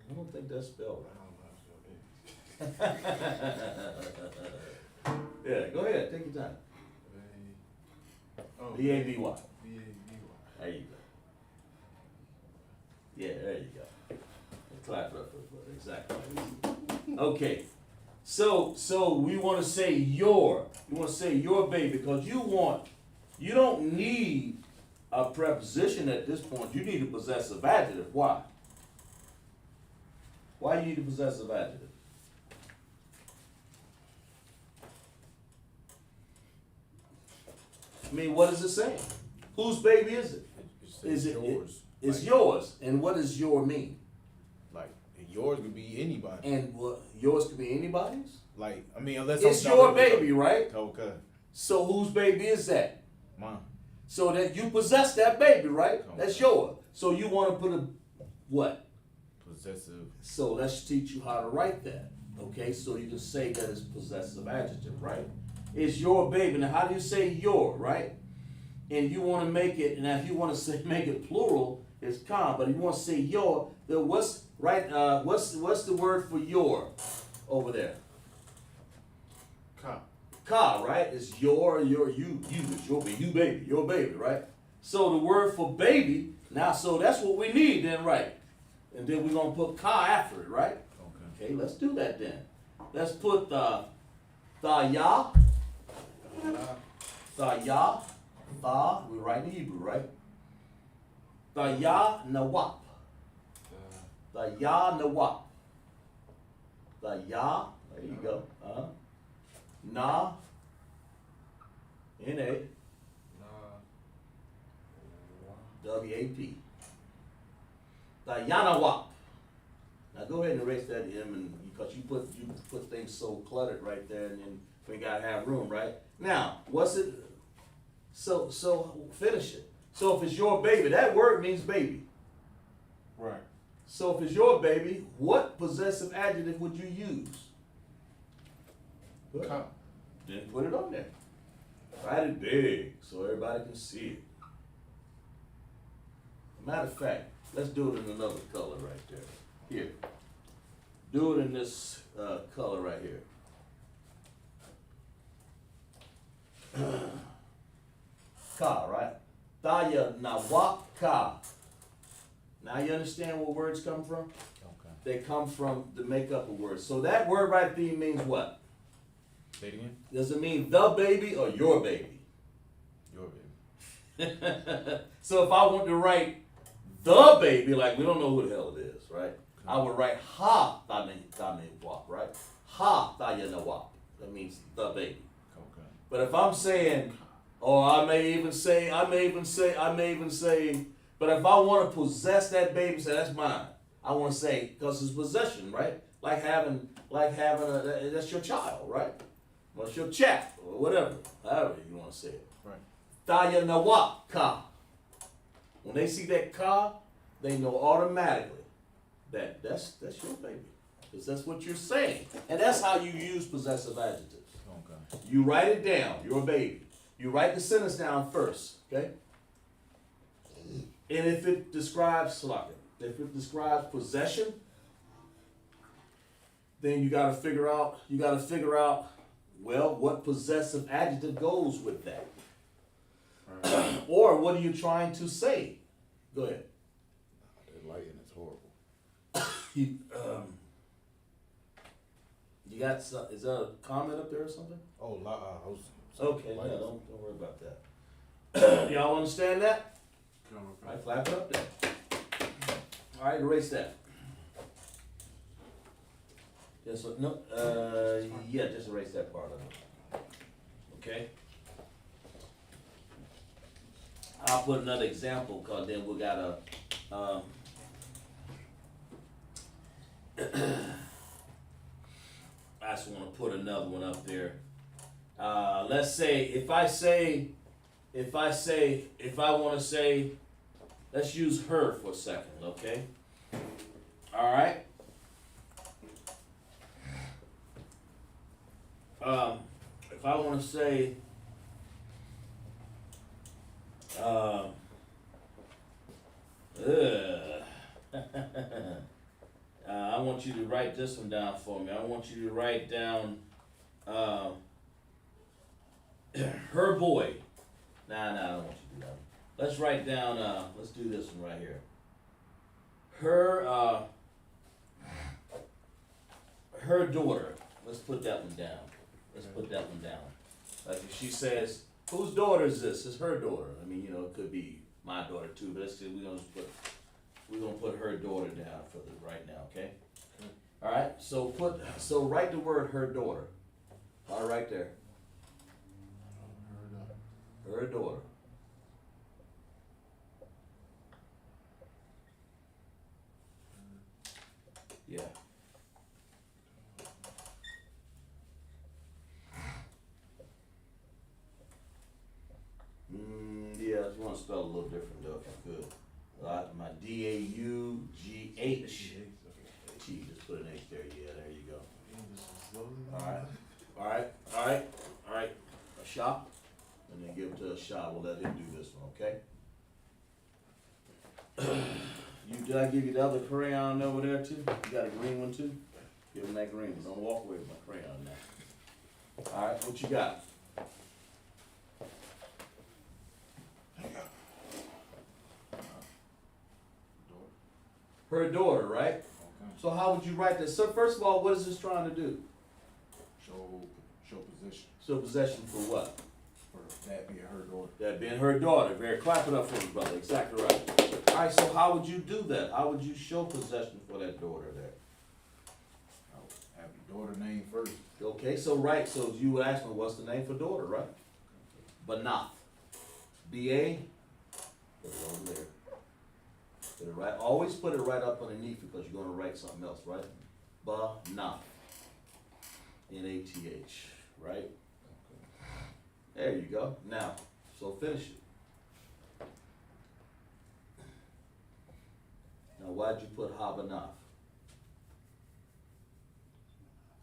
I don't think that's spelled I don't know how to spell right. Yeah, go ahead, take your time. Oh, B-A-B-Y. B-A-B-Y. There you go. Yeah, there you go. Clap it up for it, exactly. Okay, so we want to say your baby, because you don't need a preposition at this point. You need a possessive adjective. Why? Why you need a possessive adjective? I mean, what is it saying? Whose baby is it? Is it yours? It's Like- yours. And what does your mean? Like yours could be anybody. And yours could be anybody's? Like I mean, unless It's I'm your directly- baby, right? Okay, So whose baby is that? mine. So that you possess that baby, right? Come That's on. yours. So you want to put a what? Possessive. So let's teach you how to write that. Okay, so you can say that it's possessive adjective, right? It's your baby. Now how do you say your, right? And you want to make it, and if you want to say make it plural, it's con, but if you want to say your, then what's right, what's the word for your over there? Ka. Ka, right? It's you, it's your baby, right? So the word for baby, now, so that's what we need then, right? And then we're going to put ka after it, right? Okay. Okay, let's do that then. Let's put ya, we write in Hebrew, right? Ya nawap. Ya nawap. Ya, there you go. Na, N-A, W-A-P. Yanawap. Now go ahead and erase that M, and because you put things so cluttered right there, and then we gotta have room, right? Now, what's it? So finish it. So if it's your baby, that word means baby. Right. So if it's your baby, what possessive adjective would you use? Ka. Then put it on there. Write it big so everybody can see it. Matter of fact, let's do it in another color right there. Here. Do it in this color right here. Ka, right? Thaya nawak ka. Now you understand where words come from? Okay. They come from the makeup of words. So that word right there means what? Say it again. Does it mean the baby or your baby? Your baby. So if I want to write the baby, like we don't know who the hell it is, right? I would write ha wap, right? Ha wap. That means the baby. Okay. But if I'm saying, or I may even say, but if I want to possess that baby, say that's mine. I want to say, because it's possession, right? Like having that's your child, right? Well, it's your chap, or whatever, however you want to say it. Right. Thaya nawak ka. When they see that ka, they know automatically that that's your baby. Because that's what you're saying. And that's how you use possessive adjectives. Okay. You write it down, your baby. You write the sentence down first, okay? And if it describes possession, then you gotta figure out, well, what possessive adjective goes with that. Right. Or what are you trying to say? Go ahead. That lighting is horrible. You got some, is there a comment up there or something? Oh, Okay, light yeah, is- don't worry about that. Y'all understand that? Come on, All right, clap it up there. All right, erase that. Yes, no, yeah, just erase that part of it. Okay? I'll put another example, cause then we gotta, I just wanna put another one up there. Let's say, if I wanna say, let's use her for a second, okay? All right? If I wanna say, I want you to write this one down for me. I want you to write down, her boy. Nah, I don't want you to do that. Let's write down, let's do this one right here. Her daughter. Let's put that one down. Like if she says, whose daughter is this? It's her daughter. I mean, it could be my daughter too, but let's see, we're gonna put her daughter down for the right now, okay? All right, so write the word her daughter. All right there. Her daughter. Yeah. Yeah, I just want to spell a little different though, if I could. My D-A-U-G-H. T, just put an H there, yeah, there you go. All right. A shop, and then give it to a shop. We'll let him do this one, okay? Did I give you the other crayon over there too? You got a green one too? Give him that green one. Don't walk away with my crayon now. All right, what you got? Her daughter, right? Okay. So how would you write this? So first of all, what is this trying to do? Show position So possession for what? for that being her daughter. That being her daughter. Very clap it up for me, brother. Exactly right. All right. So how would you do that? How would you show possession for that daughter there? I would have the daughter name first. Okay. So right. So you would ask me, what's the name for daughter, right? Banath. B-A. Put it over there. Put it right. Always put it right up underneath because you're going to write something else, right? Banath. N-A-T-H. Right? There you go. Now, so finish it. Now, why'd you put Habanath?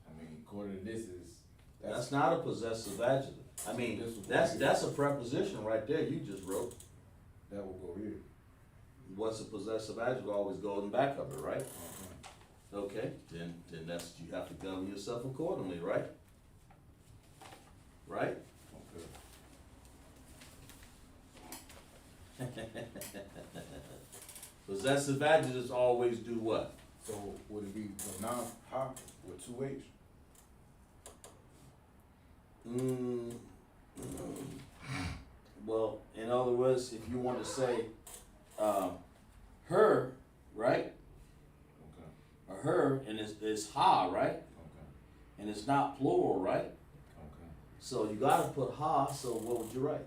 I mean, according to this That's not a possessive adjective. I mean, that's a preposition right there you just wrote. that will go here. What's a possessive adjective? Always goes in back of it, right? Okay, then that's, you have to govern yourself accordingly, right? Right? Okay. Possessive adjectives always do what? So would it be now ha with 2 H? Mm, well, in other words, if you want to say her, right? Okay. Or her, and it's ha, right? Okay. And it's not plural, right? Okay. So you gotta put ha, so what would you write?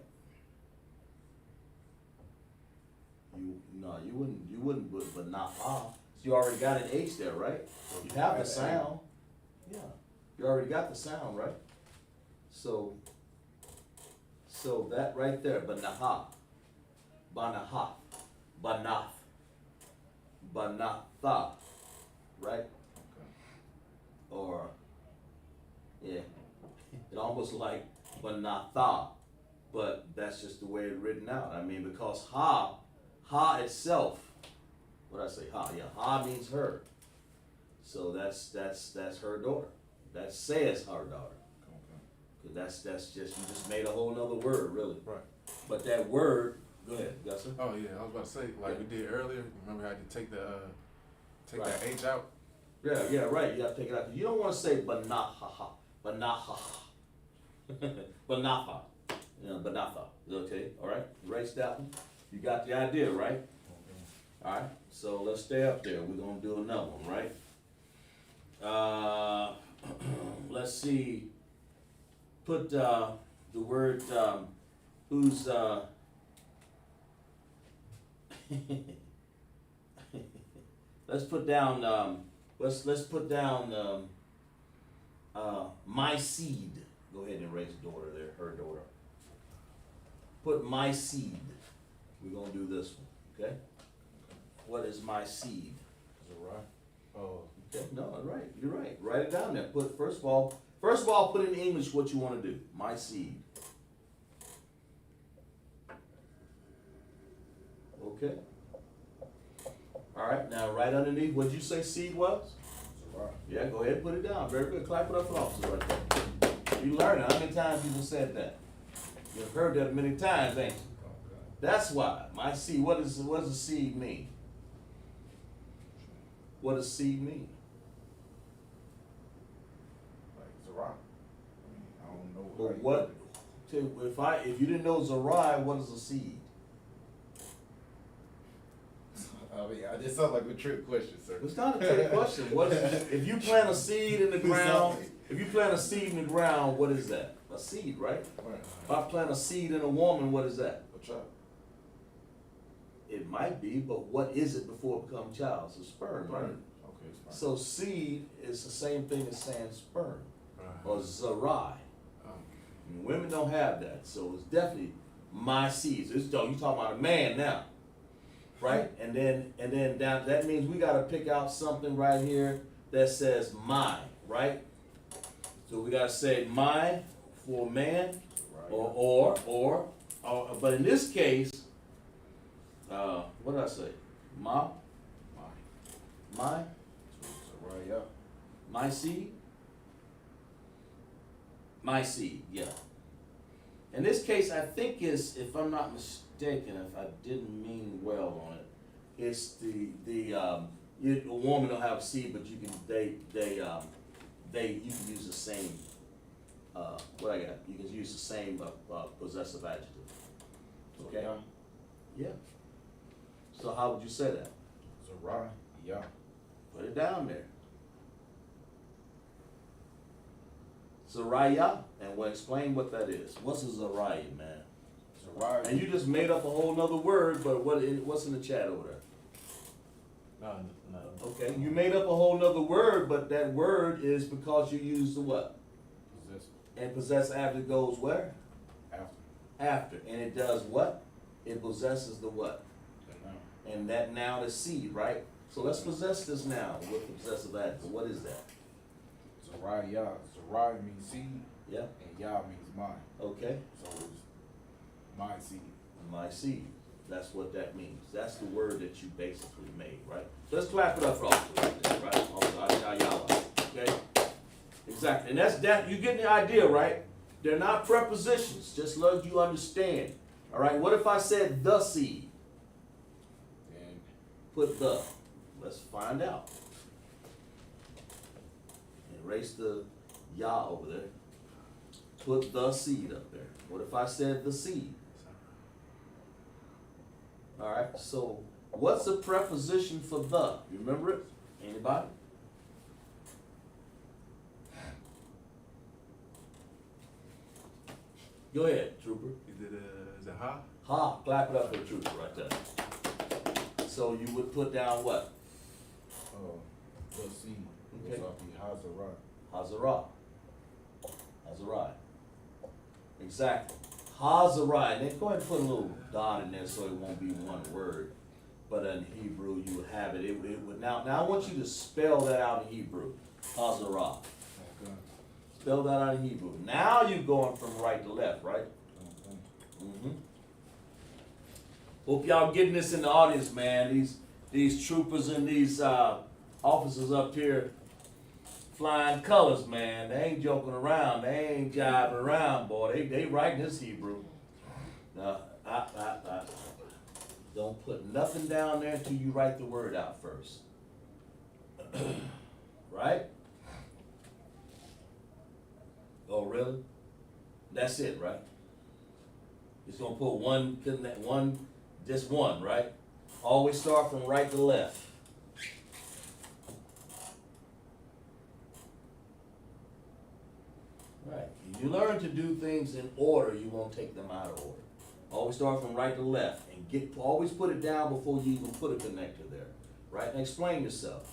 You wouldn't put but not ha. So you already got an H there, right? You have the sound. Yeah. You already got the sound, right? So that right there, banaha, banaha, banath, banatha, right? Okay. Or, yeah, it almost like banatha, but that's just the way it's written out. I mean, because ha itself, what did I say, ha, yeah, ha means her. So that's her daughter. That says her daughter. Okay. Cause that's just, you just made a whole nother word, really. Right. But that word, go ahead, Gusser. Oh yeah, I was about to say, like we did earlier. Remember how to take the Right. that H out? Yeah, right, you gotta take it out. You don't wanna say banaha, banaha, banaha, banatha, okay, alright? Erase that one. You got the idea, right? Alright, so let's stay up there. We're gonna do another one, right? Let's see. Put the word who's let's put down let's put down my seed. Go ahead and erase daughter there, her daughter. Put my seed. We're gonna do this one, okay? What is my seed? Is it right? Oh, Okay, no, right, you're right. Write it down there. Put first of all, put in English what you want to do. My seed. Okay. All right, now right underneath, what'd you say seed was? It's a rock. Yeah, go ahead and put it down. Very good. Clap it up for officers right there. You learn it. How many times people said that? You've heard that many times, ain't you? Okay. That's why. My seed, what does the seed mean? What does seed mean? Like it's a rock. I don't know. how But you what, put it. if you didn't know Zerai, what is a seed? I mean, that sounds like a trick question, sir. It's not a trick question. What is, if you plant a seed in the ground, what is that? A seed, right? Right. If I plant a seed in a woman, what is that? A child. It might be, but what is it before it becomes child? It's a sperm, right? Okay, it's fine. So seed is the same thing as saying sperm Right. or Zerai. And women don't have that, so it's definitely my seed. So you talking about a man now, right? And then down, that means we got to pick out something right here that says my, right? So we got to say my for man, Right. or but in this case, what did I say? My It's a right, yeah. my seed. My seed, yeah. In this case, I think is, if I'm not mistaken, if I didn't mean well on it, it's a woman don't have a seed, but you can you can use the same what I got. You can use the same possessive adjective. Okay. Yeah. Yeah. So how would you say that? It's a right, yeah. Put it down there. Zaraya, and we'll explain what that is. What's a Zaraya, man? It's a right. And you just made up a whole nother word, but what's in the chat over there? no. Okay, you made up a whole nother word, but that word is because you used the what? Possessive. And possess after goes where? After. After. And it does what? It possesses the what? The noun. And that noun is seed, right? So let's possess this noun with the possessive adjective. What is that? Zarai, yeah. Zarai means seed, Yeah? and Yah means mine. Okay. So it's my seed. My seed. That's what that means. That's the word that you basically made, right? Let's clap it up for all of us, right? Okay? Exactly. And that's that. You get the idea, right? They're not prepositions. Just let you understand. All right? What if I said the seed? And Put the. Let's find out. Erase the Yah over there. put the seed up there. What if I said the seed? Alright, so what's the preposition for the? You remember it? Anybody? Go ahead, Trooper. Is it ha? Ha, clap it up for the Trooper right there. So you would put down what? Let's see. Okay. Hazara. Hazara. Hazara. Exactly. Hazara. And then go ahead and put a little dot in there so it won't be one word. But in Hebrew, you would have it. It would now I want you to spell that out in Hebrew. Hazara. Okay. Spell that out in Hebrew. Now you're going from right to left, right? Okay. Mm-hmm. Hope y'all getting this in the audience, man. These troopers and these officers up here flying colors, man. They ain't joking around. They ain't jiving around, boy. They writing this Hebrew. Don't put nothing down there until you write the word out first. Right? Oh, really? That's it, right? Just gonna put just one, right? Always start from right to left. Right. You learn to do things in order, you won't take them out of order. Always start from right to left and always put it down before you even put a connector there. Right? And explain yourself.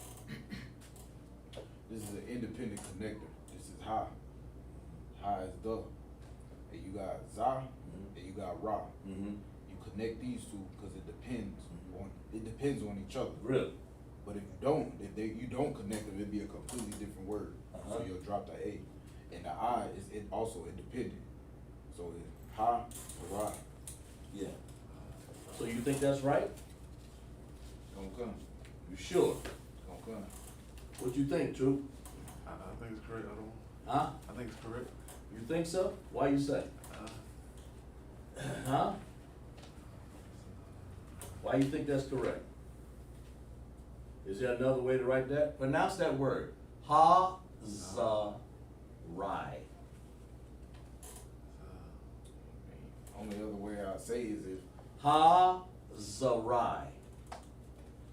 This is an independent connector. This is ha. Ha is the. And you got za, and you got ra. Mm-hmm. You connect these two because it depends on each other. Really? But if you don't connect them, it'd be a completely different word. Uh-huh. So you'll drop the A. And the I is also independent. So it's ha, ra. Yeah. So you think that's right? It's gonna come. You sure? It's gonna come. What you think, True? I think it's correct. Huh? I think it's correct. You think so? Why you say? Huh? Why you think that's correct? Is there another way to write that? Pronounce that word. Ha-za-rai. Only other way I'd say is if Ha-za-rai.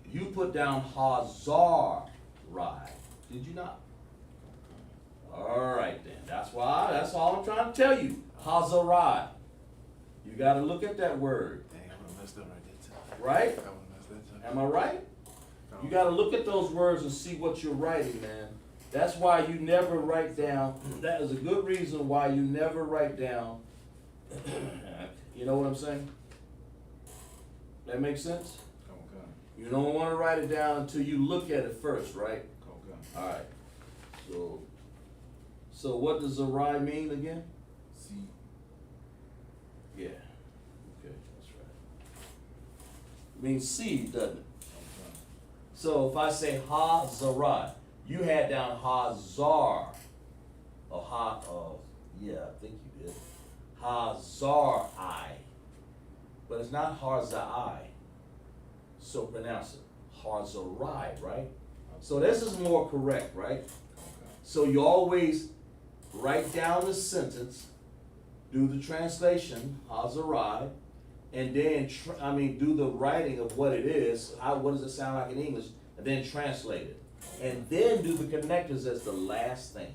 You put down ha-zar-rai. Did you not? All right then. That's all I'm trying to tell you. Ha-za-rai. You got to look at that word. Dang, I would have messed up right there too. Right? I would have messed that too. Am I right? You got to look at those words and see what you're writing, man. That's why you never write down. That is a good reason why you never write down. You know what I'm saying? That makes sense? okay. You don't want to write it down until you look at it first, right? Okay. All right. So what does Zarai mean again? See. Yeah. Okay, that's right. It means seed, doesn't it? Okay. So if I say Ha-Zarai, you had down Ha-Zar. Yeah, I think you did. Ha-Zar-I. But it's not Har-Zai. So pronounce it. Har-Zarai, right? So this is more correct, right? Okay. So you always write down the sentence, do the translation, Hazarai, and then do the writing of what it is. What does it sound like in English? And then translate it, and then do the connectors as the last thing.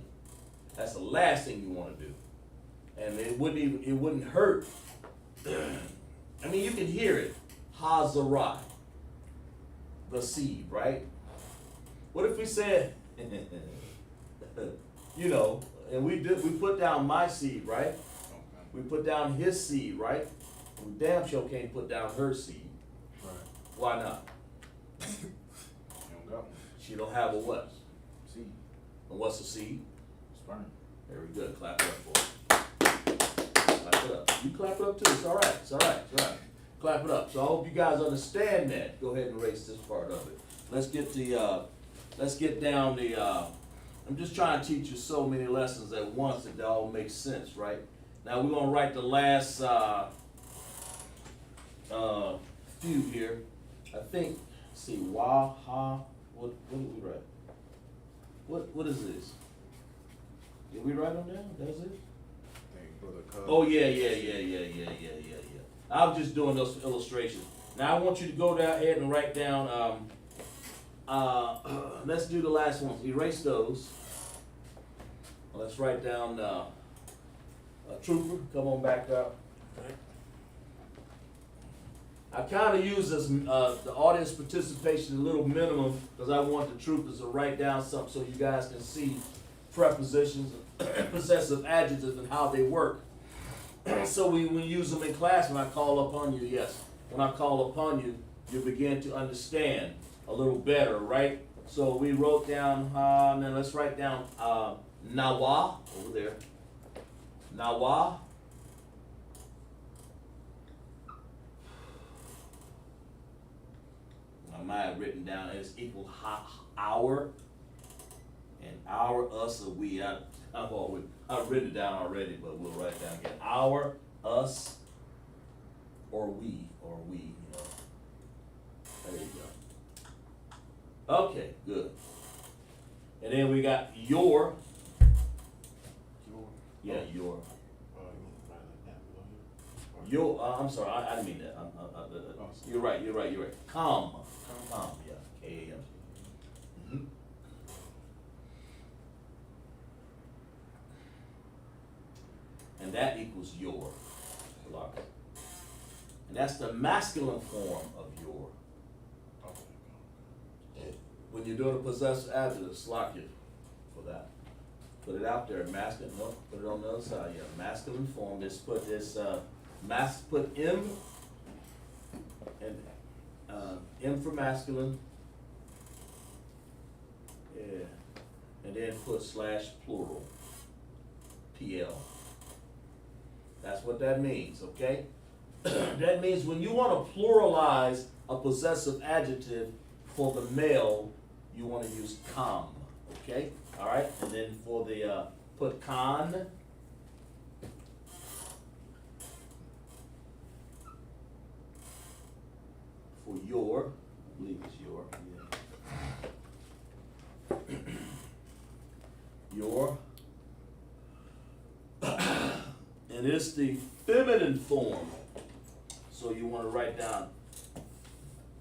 That's the last thing you want to do, and it wouldn't hurt. I mean, you can hear it, Hazarai, the seed, right? What if we said, and we put down my seed, right? Okay. We put down his seed, right? We damn sure can't put down her seed. Right. Why not? You don't got one. She don't have a what? See. And what's a seed? Sperm. Very good. Clap it up for her. Clap it up. You clap it up too. It's all right. It's all right. It's all right. Clap it up. So I hope you guys understand that. Go ahead and erase this part of it. Let's get down the. I'm just trying to teach you so many lessons at once that they all make sense, right? Now we're gonna write the last few here. I think. Let's see, wa, ha. What did we write? What is this? Did we write them down? That's it. I for the cub. Oh, yeah. I was just doing those illustrations. Now I want you to go down ahead and write down, let's do the last one. Erase those. Let's write down, Trooper, come on back up. I kind of use this, the audience participation a little minimum because I want the troopers to write down something so you guys can see prepositions, possessive adjectives, and how they work. So we use them in class when I call upon you. Yes, when I call upon you, you begin to understand a little better, right? So we wrote down. Now let's write down Nawa over there. Nawa. I might have written down as equal our, and our, us, or we. I've written it down already, but we'll write it down again. Our, us, or we, you know. There you go. Okay, good. And then we got your. Yeah, your. You want to write like that below here? Your, I'm sorry, I didn't mean that. You're right. Come, yeah, K-A-M. Mm-hmm. And that equals your. And that's the masculine form of your. When you're doing a possessive adjective, slack it for that. Put it out there, masculine. No, put it on the other side. Yeah, masculine form. Just put this put M and M for masculine. Yeah, and then put slash plural. PL. That's what that means. Okay. That means when you want to pluralize a possessive adjective for the male, you want to use com. Okay. All right, and then for the put con. For your, I believe it's your. Yeah. Your. And it's the feminine form. So you want to write down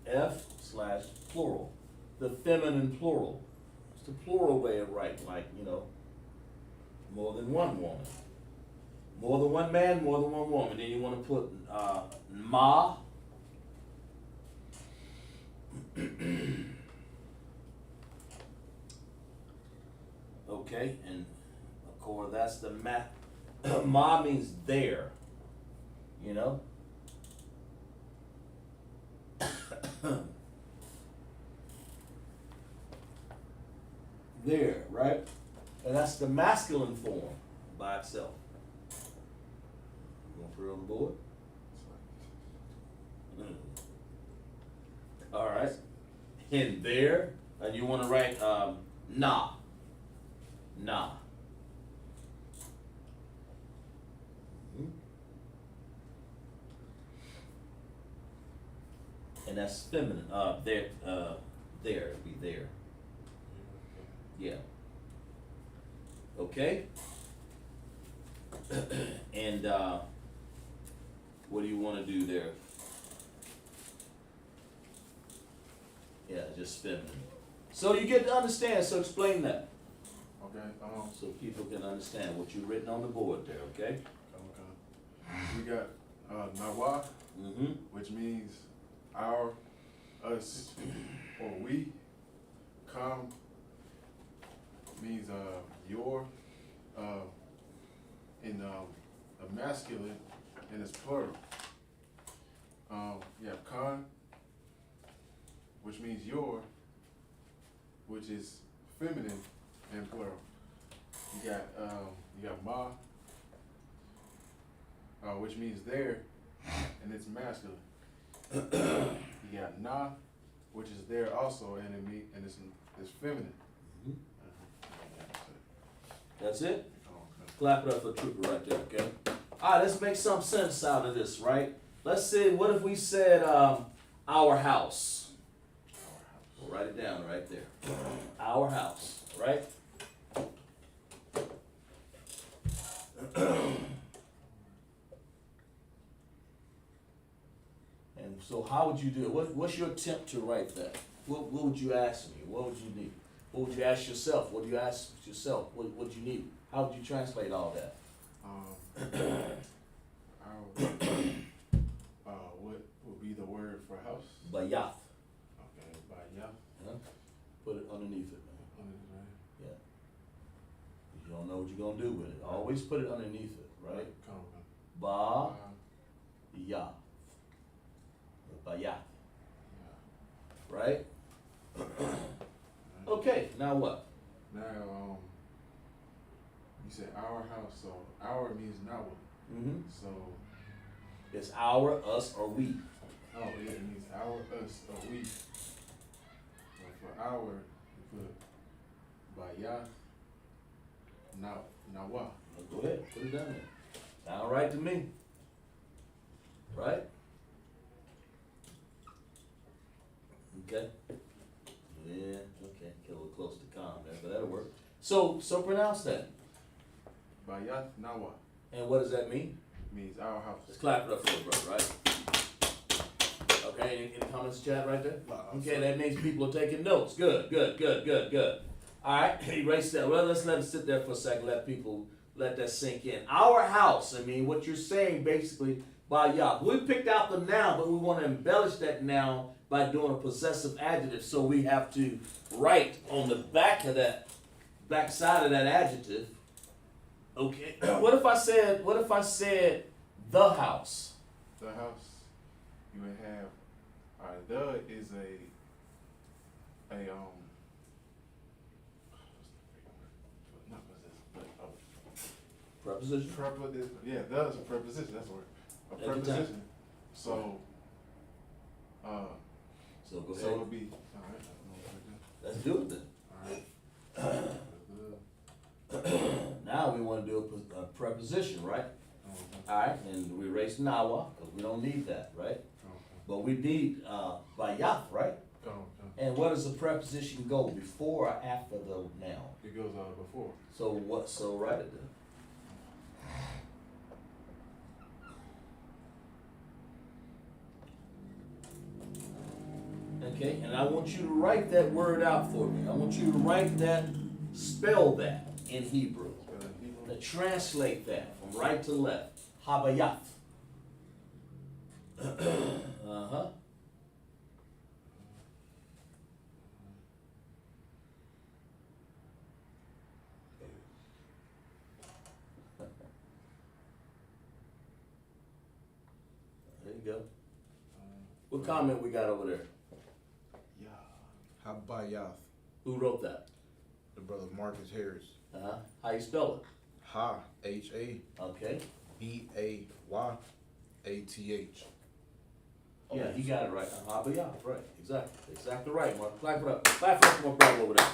F/plural, the feminine plural. It's the plural way of writing, like, you know, more than one woman. More than one man, more than one woman. Then you want to put ma. Okay, and of course that's the ma means there, you know. There, right? And that's the masculine form by itself. You want to put it on the board? All right. In there, and you want to write na. And that's feminine. There, it'd be there. Yeah. Okay. And what do you want to do there? Yeah, just feminine. So you get to understand. So explain that. Okay. So people can understand what you've written on the board there. Okay. We got nawa, Mm-hmm. which means our, us, or we. Com means your, in a masculine, and it's plural. You have con, which means your, which is feminine and plural. You got ma, which means there, and it's masculine. You got na, which is there also, and it's feminine. Mm-hmm. That's it. Okay. Clap it up for Trooper right there, okay? All right, let's make some sense out of this, right? Let's see, what if we said our house? We'll write it down right there. Our house, right? So how would you do it? What's your attempt to write that? What would you ask me? What would you need? What would you ask yourself? What do you ask yourself? What do you need? How would you translate all that? What would be the word for house? Bayath. Okay, by Huh? Put it underneath it, man. Yeah. You don't know what you're gonna do with it. Always put it underneath it, right? Ba ya. Bayath. Right? Okay, now what? Now, you said our house, so our means now. Mm-hmm. So, It's our, us, or we. oh yeah, it means our, us, or we. So for our, you put Baya, Nawa. Well, go ahead, put it down there. Sound right to me. Right? Okay. Yeah, okay. Get a little close to calm there, but that'll work. So pronounce that. Baya, Nawa And what does that mean? means our house. Let's clap it up for the brother, right? Okay, any comments, chat right there? Okay, that means people are taking notes. Good. All right, erase that. Well, let's let it sit there for a second. Let that sink in. Our house. I mean, what you're saying basically by Yah. We picked out the noun, but we want to embellish that noun by doing a possessive adjective. So we have to write on the back of that, back side of that adjective. Okay. What if I said the house? The house, you would have, the is not possessive, but Preposition. yeah, the is a preposition, that's the word. A Take your time. preposition. So, So go so ahead. it'll be, alright, Let's do it then. alright. Now we want to do a preposition, right? All right, and we erase nawa because we don't need that, right? But we need bayath, right? And what does the preposition go before or after the noun? It goes before. So what? So write it then. Okay, and I want you to write that word out for me. I want you to write that, spell that in Hebrew. To translate that from right to left. Habayat. Uh-huh. There you go. What comment we got over there? Yeah. Habayath, Who wrote that? the brother Marcus Harris. Uh-huh. How you spell it? Ha, H-A-B-A-Y-A-T-H. Yeah, he got it right. Habayat, right. Exactly right, Mark. Clap it up. Clap it up for my brother over there.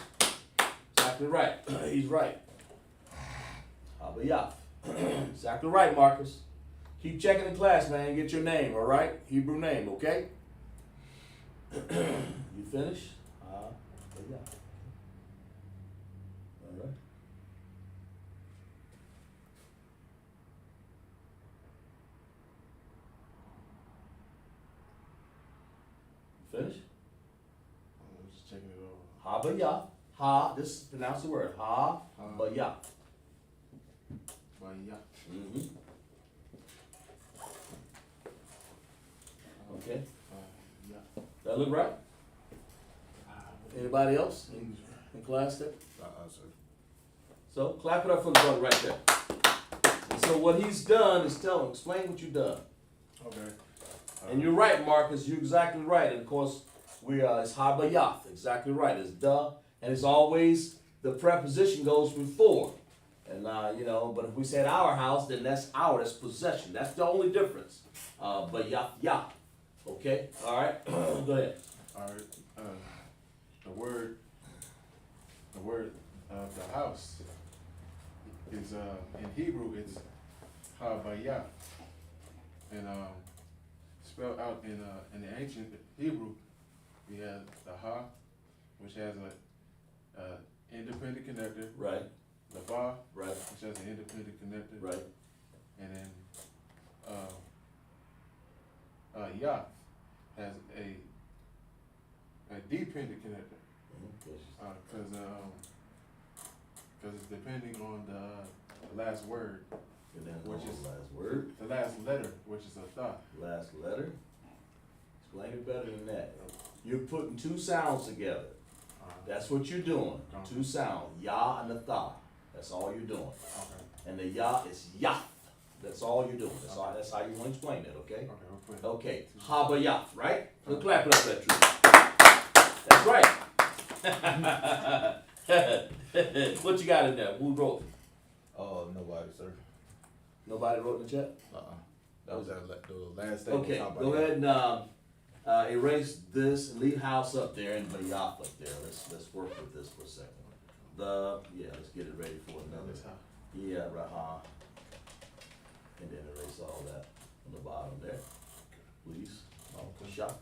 Exactly right. He's right. Habayat. Exactly right, Marcus. Keep checking in class, man. Get your name, all right? Hebrew name, okay? You finished? Habayat. All right. Finish? I'm just checking it over. Habayat. Ha, this pronounce the word. Habayat. Baya. Mm-hmm. Okay. Yeah. That look right? Anybody else in class there? Sir. So clap it up for the brother right there. And so what he's done is explain what you've done. Okay. And you're right, Marcus. You're exactly right. And of course, it's habayath. Exactly right. It's the, and it's always the preposition goes before. And but if we said our house, then that's possession. That's the only difference. Bayath. Okay. All right. Go ahead. All right. The word of the house is in Hebrew it's Havaya, and spelled out in the ancient Hebrew we have the Ha, which has a independent connector, Right. the Ba, Right. which has an independent connector, Right. and then Yah as a dependent connector. Mhm. Cause it's depending on the last word, And then which the is- last word, the last letter, which is a tha. last letter. Explain it better than that. You're putting two sounds together. That's what you're doing. Okay. Two sounds, ya and the tha. That's all you're doing. Okay. And the ya is yath. That's all you're doing. That's how you want to explain it, okay? Okay, we'll put it. Okay, habayath, right? So clap it up that tree. That's right. What you got in there? Who wrote? Oh, nobody, sir. Nobody wrote in the chat? That was the last thing. Okay, go ahead and erase this and leave house up there and bayath up there. Let's work with this for a second. Let's get it ready for another. This how. Yeah, right. And then erase all that on the bottom there, please. Okay. Shop.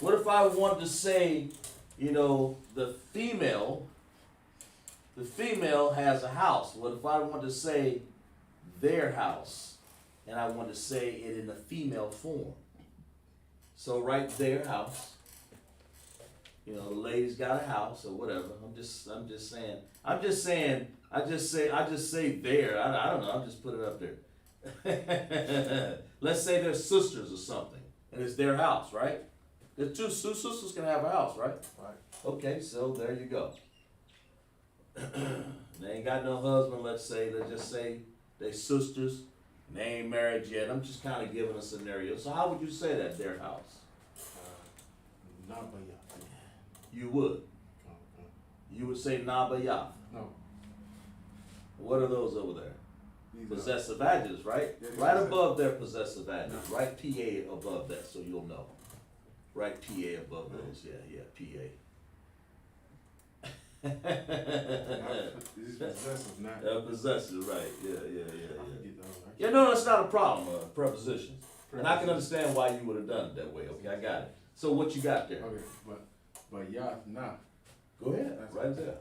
What if I wanted to say, the female has a house? What if I wanted to say their house, and I wanted to say it in the female form? So write their house. The lady's got a house or whatever. I just say there. I don't know. I'll just put it up there. Let's say they're sisters or something, and it's their house, right? The two sisters can have a house, right? Right. Okay, so there you go. They ain't got no husband, let's just say they sisters, and they ain't married yet. I'm just kind of giving a scenario. So how would you say that, their house? Not by ya. You would. You would say nabayath. No. What are those over there? These are- Possessive adjectives, right? Yeah, Right these are- above their possessive adjectives. Write PA above that so you'll know. Write PA above those. Yeah, PA. These possessive, not. Possessive, right? Yeah. I forget those. Yeah, no, that's not a problem. Prepositions, and I can understand why you would have done it that way. Okay, I got it. So what you got there? Okay, but ya nah. Go ahead, right there.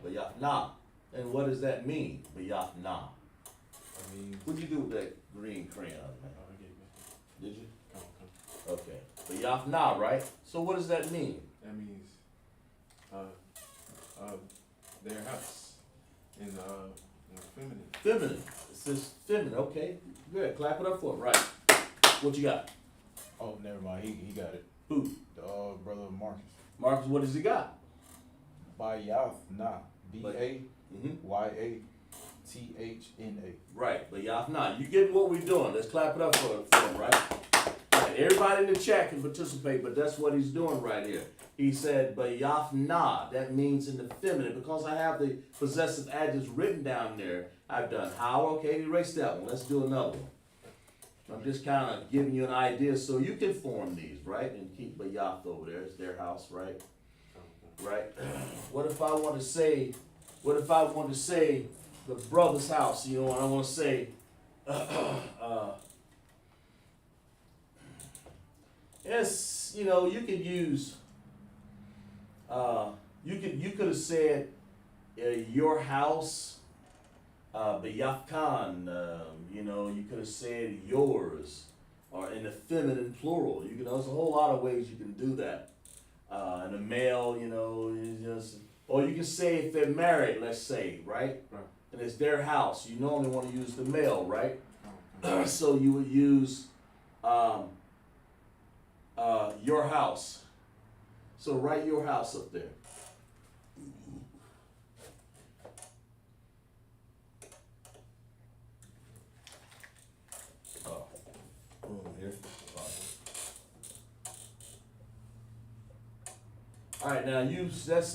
Bayafna. And what does that mean? Bayafna. I mean, What'd you do with that green crayon, man? Did you? Come. Okay. Bayafna, right? So what does that mean? That means, their house in feminine. Feminine. It says feminine. Okay. Good. Clap it up for him. Right. What you got? oh, never mind. He got it. Who? The brother Marcus. Marcus, what does he got? Bayath nah. BAYATHNA. Right. Bayafna. You get what we're doing. Let's clap it up for him, right? Right. Everybody in the chat can participate, but that's what he's doing right here. He said, Bayafna. That means in the feminine. Because I have the possessive adjectives written down there, I've done how. Okay, erase that one. Let's do another one. I'm just kind of giving you an idea so you can form these, right? And keep Bayath over there. It's their house, right? Right? What if I want to say the brother's house, and I want to say, yes, you could use, you could have said, your house, Bayafkan, you could have said yours, or in the feminine plural. There's a whole lot of ways you can do that. And the male, or you can say if they're married, let's say, right? Right. And it's their house. You normally want to use the male, right? Come. So you would use your house. So write your house up there. Here. All right, now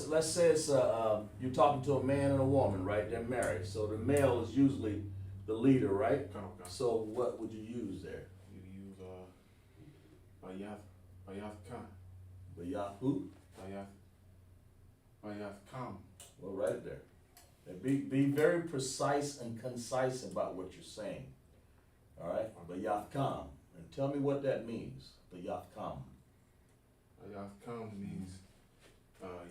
let's say it's you're talking to a man and a woman, right? They're married, so the male is usually the leader, right? Come. So what would you use there? You use Bayath Khan. Bayahu? Bayath Kam. Well, write it there. And be very precise and concise about what you're saying. All right, Bayafkam, and tell me what that means. Bayafkam. Bayath Kam means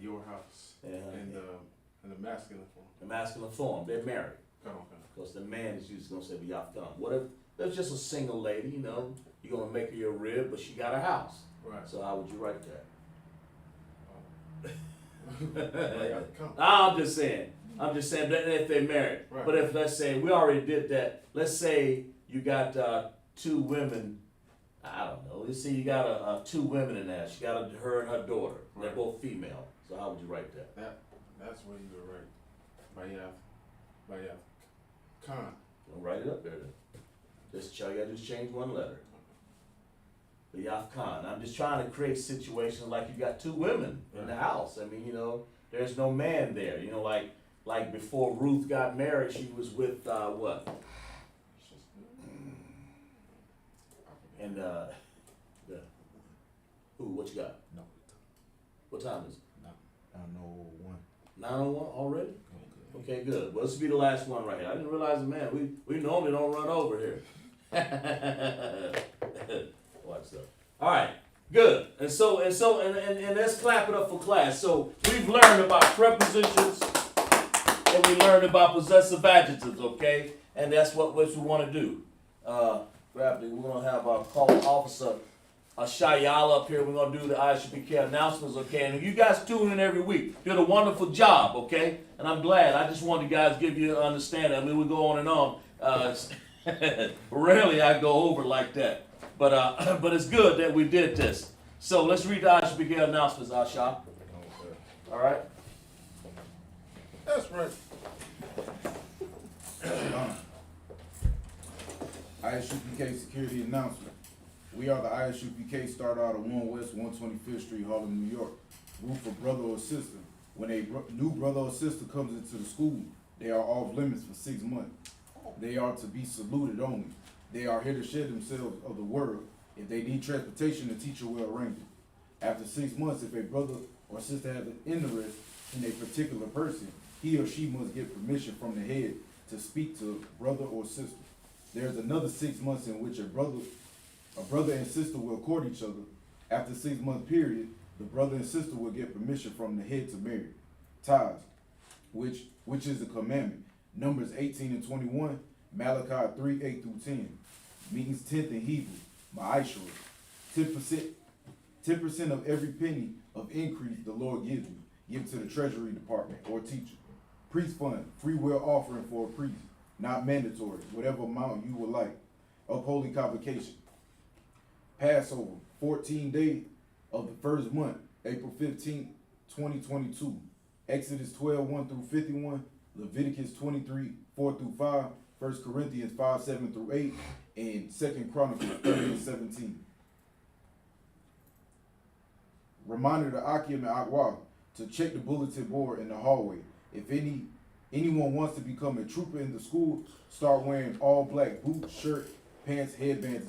your house in the masculine form. The masculine form. They're married. Come. Because the man is usually going to say Bayafkam. What if There's just a single lady, you know, you're gonna make her your rib, but she got a house. Right. So how would you write that? Right. Come. I'm just saying that if they're married. Right. But if, let's say, we already did that, let's say you got two women, I don't know, let's say you got two women in there, she got her and her daughter, they're Right. both female, so how would you write that? That's where you were right. Bayaf. Khan. Don't write it up there then. Just you gotta just change one letter. Bayaf Khan. I'm just trying to create situations like you got two women in the house. I mean, you know, there's no man there. You know, like before Ruth got married, she was with what? And who? What you got? No. What time is it? I know one. 9:01 already? Okay, good. Well, this will be the last one right here. I didn't realize, man, we normally don't run over here. Watch that. All right, good. And let's clap it up for class. So we've learned about prepositions and we learned about possessive adjectives, okay? And that's what we want to do. We're gonna have our call officer Shayala up here. We're gonna do the Isupk announcements, okay? And you guys tune in every week. Did a wonderful job, okay? And I'm glad. I just wanted you guys to give you an understanding. I mean, we go on and on. Rarely I go over like that, but it's good that we did this. So let's read the Isupk announcements, Asha. All right. That's right. Isupk security announcement. We are the Isupk, start out at 1 West 125th Street, Harlem, New York. Root for brother or sister. When a new brother or sister comes into the school, they are off limits for 6 months. They are to be saluted only. They are here to share themselves of the world. If they need transportation, the teacher will arrange it. After 6 months, if a brother or sister has an interest in a particular person, he or she must get permission from the head to speak to brother or sister. There's another 6 months in which a brother and sister will court each other. After 6 month period, the brother and sister will get permission from the head to marry. Tithes, which is a commandment. Numbers 18 and 21, Malachi 3, 8 through 10. Means 10th in Hebrew, Ma'ashra. 10% of every penny of increase the Lord gives you, give to the treasury department or teacher. Priest fund, free will offering for a priest, not mandatory, whatever amount you would like. Of holy convocation. Passover, 14 days of the first month, April 15, 2022. Exodus 12, 1 through 51, Leviticus 23, 4 through 5, 1 Corinthians 5, 7 through 8, and 2 Chronicles 30 and 17. Reminder to Akim and Akwa to check the bulletin board in the hallway. If anyone wants to become a trooper in the school, start wearing all black boots, shirt, pants, headbands,